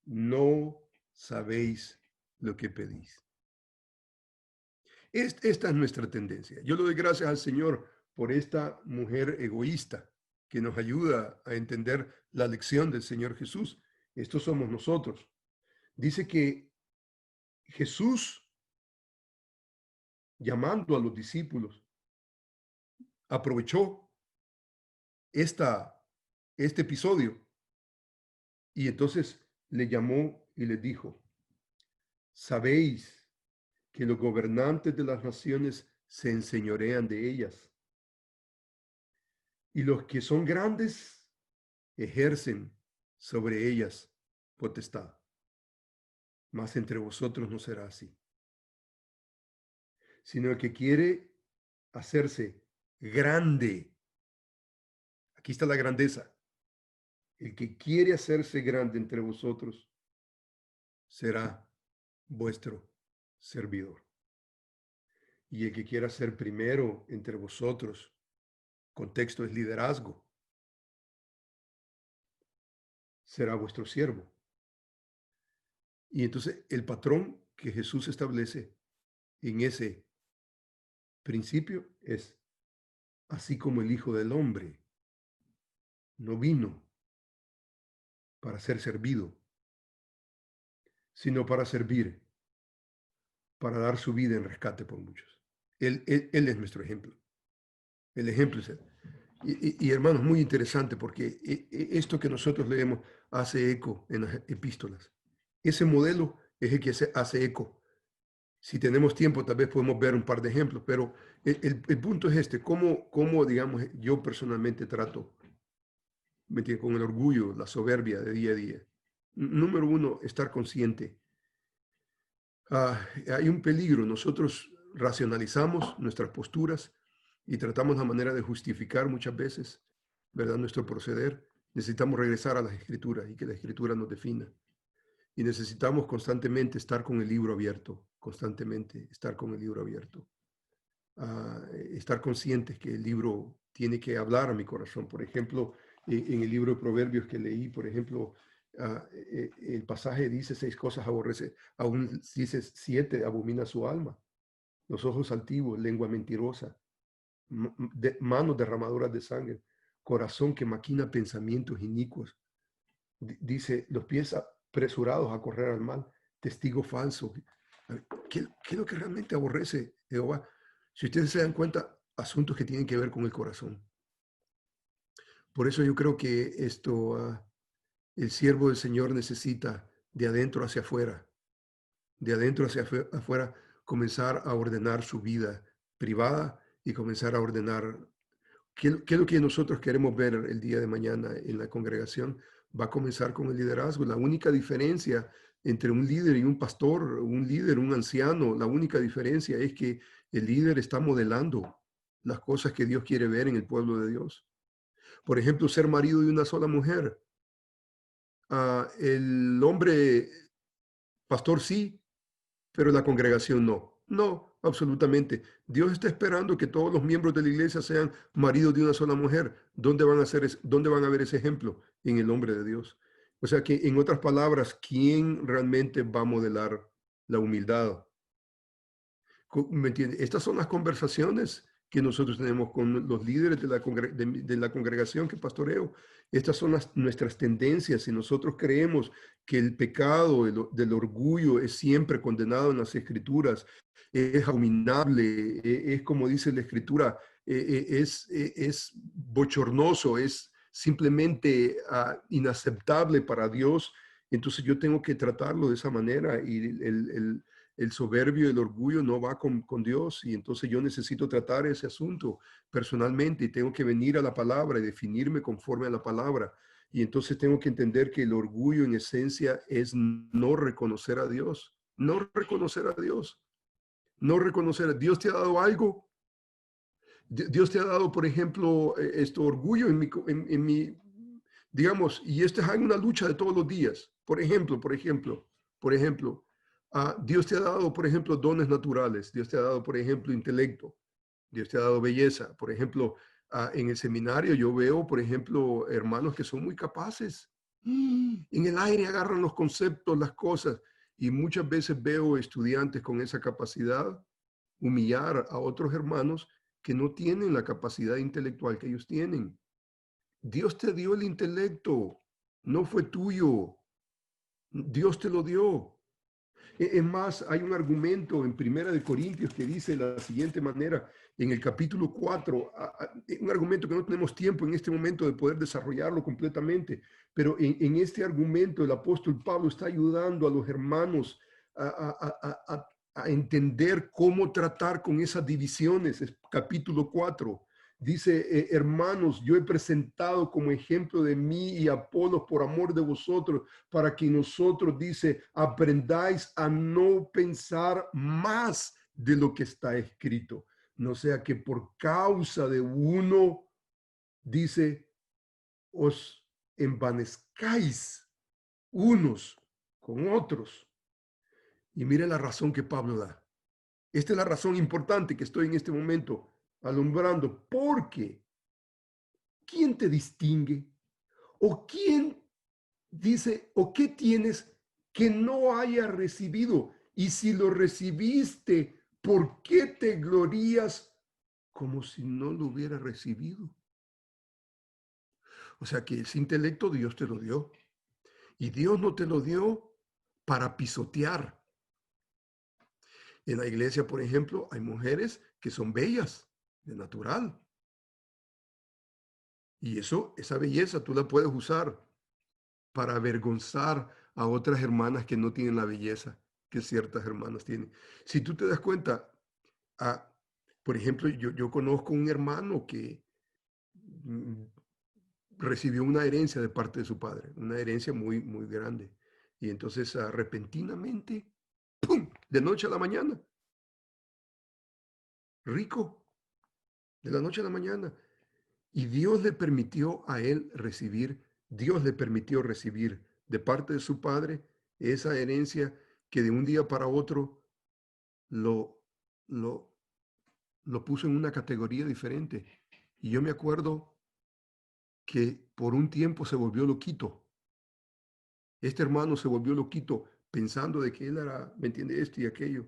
no sabéis lo que pedís. Esta es nuestra tendencia. Yo le doy gracias al Señor por esta mujer egoísta que nos ayuda a entender la lección del Señor Jesús. Estos somos nosotros. Dice que Jesús, llamando a los discípulos, aprovechó este episodio y entonces le llamó y le dijo, sabéis que los gobernantes de las naciones se enseñorean de ellas y los que son grandes ejercen sobre ellas potestad. Mas entre vosotros no será así, sino el que quiere hacerse grande. Aquí está la grandeza. El que quiere hacerse grande entre vosotros será vuestro servidor. Y el que quiera ser primero entre vosotros, contexto es liderazgo, será vuestro siervo. Y entonces el patrón que Jesús establece en ese principio es, así como el Hijo del Hombre no vino para ser servido, sino para servir, para dar su vida en rescate por muchos. Él es nuestro ejemplo. El ejemplo es él. Y hermanos, muy interesante porque esto que nosotros leemos hace eco en las epístolas. Ese modelo es el que hace eco. Si tenemos tiempo, tal vez podemos ver un par de ejemplos, pero el punto es este, cómo, digamos, yo personalmente trato con el orgullo, la soberbia de día a día. Número uno, estar consciente. Hay un peligro, nosotros racionalizamos nuestras posturas y tratamos la manera de justificar muchas veces, ¿verdad?, nuestro proceder. Necesitamos regresar a las escrituras y que la escritura nos defina. Y necesitamos constantemente estar con el libro abierto, constantemente estar con el libro abierto. Estar conscientes que el libro tiene que hablar a mi corazón. Por ejemplo, en el libro de Proverbios que leí, por ejemplo, el pasaje dice 6 cosas aborrece, aún dice 7 abomina su alma. Los ojos altivos, lengua mentirosa, manos derramadoras de sangre, corazón que maquina pensamientos inicuos. Dice, los pies apresurados a correr al mal, testigo falso. ¿Qué es lo que realmente aborrece Jehová? Si ustedes se dan cuenta, asuntos que tienen que ver con el corazón. Por eso yo creo que el siervo del Señor necesita de adentro hacia afuera, comenzar a ordenar su vida privada y comenzar a ordenar qué es lo que nosotros queremos ver el día de mañana en la congregación. Va a comenzar con el liderazgo. La única diferencia entre un líder y un pastor, un líder, un anciano, la única diferencia es que el líder está modelando las cosas que Dios quiere ver en el pueblo de Dios. Por ejemplo, ser marido de una sola mujer. El hombre pastor sí, pero la congregación no. No, absolutamente. Dios está esperando que todos los miembros de la iglesia sean maridos de una sola mujer. ¿Dónde van a ver ese ejemplo? En el hombre de Dios. O sea que, en otras palabras, ¿quién realmente va a modelar la humildad? ¿Me entiende? Estas son las conversaciones que nosotros tenemos con los líderes de la congregación que pastoreo. Estas son nuestras tendencias. Si nosotros creemos que el pecado del orgullo es siempre condenado en las Escrituras, es abominable, es como dice la Escritura, es bochornoso, es simplemente inaceptable para Dios, entonces yo tengo que tratarlo de esa manera, y el soberbio, el orgullo no va con Dios, y entonces yo necesito tratar ese asunto personalmente, y tengo que venir a la palabra y definirme conforme a la palabra. Y entonces tengo que entender que el orgullo en esencia es no reconocer a Dios, no reconocer a Dios, no reconocer a Dios. ¿Te ha dado algo? Dios te ha dado, por ejemplo, orgullo en mi, digamos, y esto es una lucha de todos los días. Por ejemplo, Dios te ha dado, por ejemplo, dones naturales. Dios te ha dado, por ejemplo, intelecto. Dios te ha dado belleza. Por ejemplo, en el seminario yo veo, por ejemplo, hermanos que son muy capaces. En el aire agarran los conceptos, las cosas. Y muchas veces veo estudiantes con esa capacidad humillar a otros hermanos que no tienen la capacidad intelectual que ellos tienen. Dios te dio el intelecto, no fue tuyo. Dios te lo dio. Es más, hay un argumento en Primera de Corintios que dice de la siguiente manera, en el capítulo 4, un argumento que no tenemos tiempo en este momento de poder desarrollarlo completamente, pero en este argumento el apóstol Pablo está ayudando a los hermanos a entender cómo tratar con esas divisiones. Es capítulo 4. Dice, hermanos, yo he presentado como ejemplo de mí y Apolos por amor de vosotros, para que nosotros, dice, aprendáis a no pensar más de lo que está escrito. No sea que por causa de uno, dice, os envanezcáis unos con otros. Y mire la razón que Pablo da. Esta es la razón importante que estoy en este momento alumbrando. Porque, ¿quién te distingue? ¿O quién dice, o qué tienes que no haya recibido? Y si lo recibiste, ¿por qué te glorías como si no lo hubiera recibido? O sea que ese intelecto Dios te lo dio. Y Dios no te lo dio para pisotear. En la iglesia, por ejemplo, hay mujeres que son bellas, de natural. Y esa belleza tú la puedes usar para avergonzar a otras hermanas que no tienen la belleza que ciertas hermanas tienen. Si tú te das cuenta, por ejemplo, yo conozco un hermano que mm, recibió una herencia de parte de su padre, una herencia muy, muy grande. Y entonces repentinamente, ¡pum!, de noche a la mañana, rico, de la noche a la mañana. Y Dios le permitió recibir de parte de su padre esa herencia que de un día para otro lo, lo, lo puso en una categoría diferente. Y yo me acuerdo que por un tiempo se volvió loquito. Este hermano se volvió loquito pensando de que él era, ¿me entiende?, esto y aquello.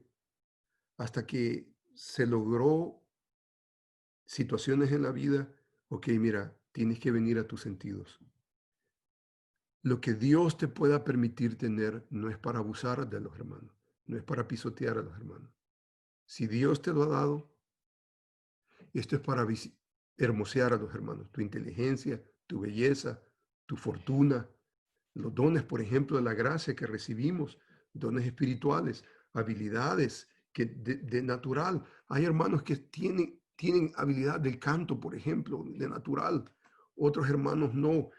Hasta que se logró situaciones en la vida. Ok, mira, tienes que venir a tus sentidos. Lo que Dios te pueda permitir tener no es para abusar de los hermanos, no es para pisotear a los hermanos. Si Dios te lo ha dado, esto es para hermosear a los hermanos. Tu inteligencia, tu belleza, tu fortuna, los dones, por ejemplo, de la gracia que recibimos, dones espirituales, habilidades que de natural. Hay hermanos que tienen habilidad del canto, por ejemplo, de natural. Otros hermanos no.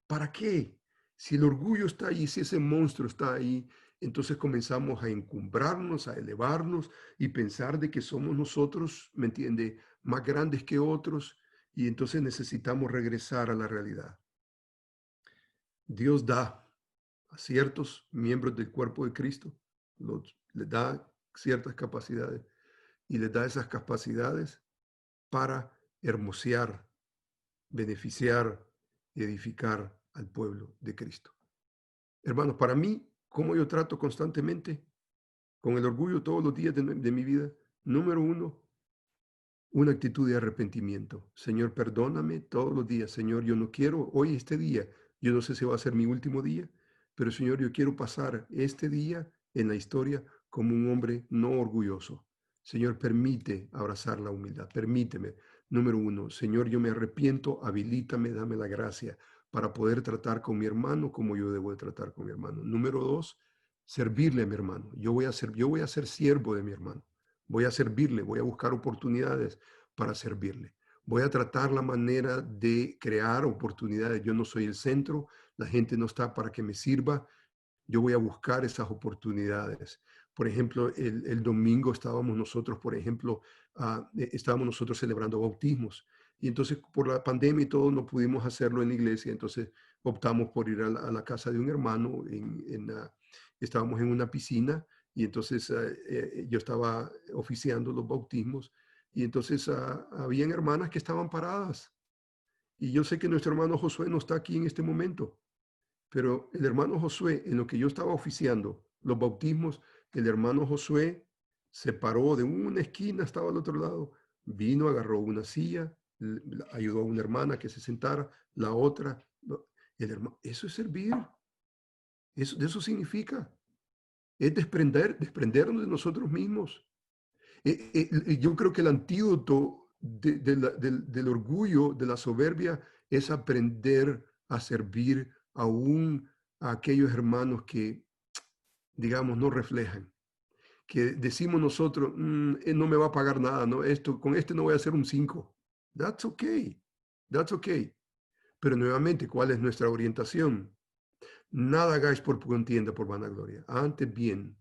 ¿Para qué? Si el orgullo está ahí, si ese monstruo está ahí, entonces comenzamos a encumbrarnos, a elevarnos y pensar de que somos nosotros, ¿me entiende?, más grandes que otros, y entonces necesitamos regresar a la realidad. Dios da a ciertos miembros del cuerpo de Cristo, le da ciertas capacidades y les da esas capacidades para hermosear, beneficiar y edificar al pueblo de Cristo. Hermanos, para mí, ¿cómo yo trato constantemente con el orgullo todos los días de mi vida? Número uno, una actitud de arrepentimiento. Señor, perdóname todos los días. Señor, yo no quiero hoy este día. Yo no sé si va a ser mi último día, pero Señor, yo quiero pasar este día en la historia como un hombre no orgulloso. Señor, permite abrazar la humildad. Permíteme. Número uno, Señor, yo me arrepiento, habilítame, dame la gracia para poder tratar con mi hermano como yo debo de tratar con mi hermano. Número dos, servirle a mi hermano. Yo voy a ser siervo de mi hermano. Voy a servirle, voy a buscar oportunidades para servirle. Voy a tratar la manera de crear oportunidades. Yo no soy el centro, la gente no está para que me sirva. Yo voy a buscar esas oportunidades. Por ejemplo, el domingo estábamos nosotros, estábamos nosotros celebrando bautismos. Y entonces por la pandemia y todo no pudimos hacerlo en la iglesia. Entonces optamos por ir a la casa de un hermano. Estábamos en una piscina y entonces yo estaba oficiando los bautismos y entonces habían hermanas que estaban paradas. Y yo sé que nuestro hermano Josué no está aquí en este momento, pero el hermano Josué, en lo que yo estaba oficiando los bautismos, el hermano Josué se paró de una esquina, estaba al otro lado, vino, agarró una silla, ayudó a una hermana que se sentara, la otra. Eso es servir, de eso significa. Es desprendernos de nosotros mismos. Yo creo que el antídoto del orgullo, de la soberbia, es aprender a servir aún a aquellos hermanos que, digamos, no reflejan. Que decimos nosotros, no me va a pagar nada, ¿no? Con este no voy a hacer un 5. That's okay. That's okay. Pero nuevamente, ¿cuál es nuestra orientación? Nada hagáis por contienda, por vanagloria. Antes bien,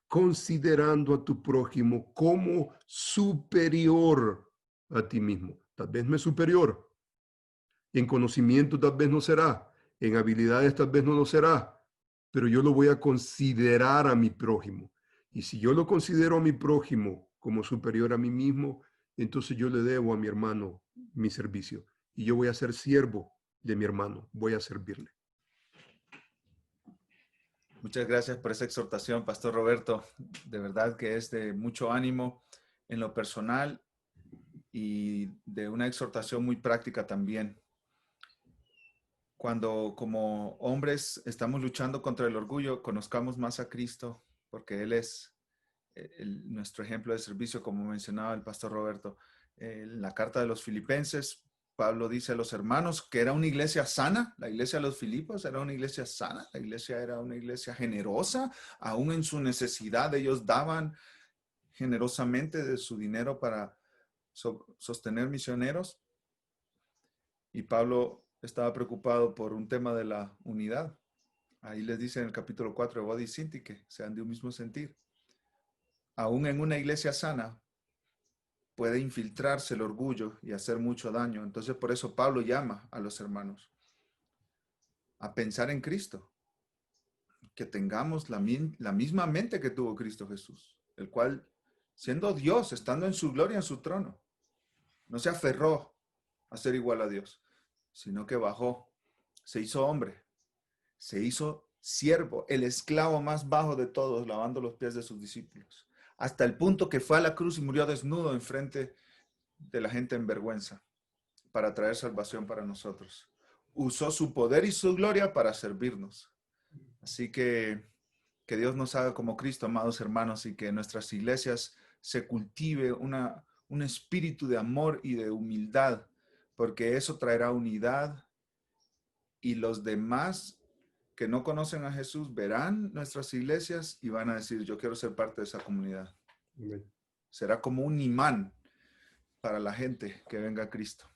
considerando a tu prójimo como superior a ti mismo. Tal vez no es superior. En conocimiento tal vez no será. En habilidades tal vez no lo será. Pero yo lo voy a considerar a mi prójimo. Y si yo lo considero a mi prójimo como superior a mí mismo, entonces yo le debo a mi hermano mi servicio. Y yo voy a ser siervo de mi hermano. Voy a servirle. Muchas gracias por esa exhortación, Pastor Roberto. De verdad que es de mucho ánimo en lo personal y de una exhortación muy práctica también. Cuando como hombres estamos luchando contra el orgullo, conozcamos más a Cristo, porque Él es nuestro ejemplo de servicio, como mencionaba el Pastor Roberto. En la carta de los Filipenses, Pablo dice a los hermanos que era una iglesia sana. La iglesia de los Filipos era una iglesia sana. La iglesia era una iglesia generosa. Aún en su necesidad, ellos daban generosamente de su dinero para sostener misioneros. Y Pablo estaba preocupado por un tema de la unidad. Ahí les dice en el capítulo 4 de Body Sinti que sean de un mismo sentir. Aún en una iglesia sana, puede infiltrarse el orgullo y hacer mucho daño. Entonces, por eso Pablo llama a los hermanos a pensar en Cristo, que tengamos la misma mente que tuvo Cristo Jesús, el cual, siendo Dios, estando en su gloria, en su trono, no se aferró a ser igual a Dios, sino que bajó, se hizo hombre, se hizo siervo, el esclavo más bajo de todos, lavando los pies de sus discípulos, hasta el punto que fue a la cruz y murió desnudo enfrente de la gente en vergüenza para traer salvación para nosotros. Usó su poder y su gloria para servirnos. Así que Dios nos haga como Cristo, amados hermanos, y que en nuestras iglesias se cultive un espíritu de amor y de humildad, porque eso traerá unidad y los demás que no conocen a Jesús verán nuestras iglesias y van a decir, yo quiero ser parte de esa comunidad. Amén. Será como un imán para la gente que venga a Cristo.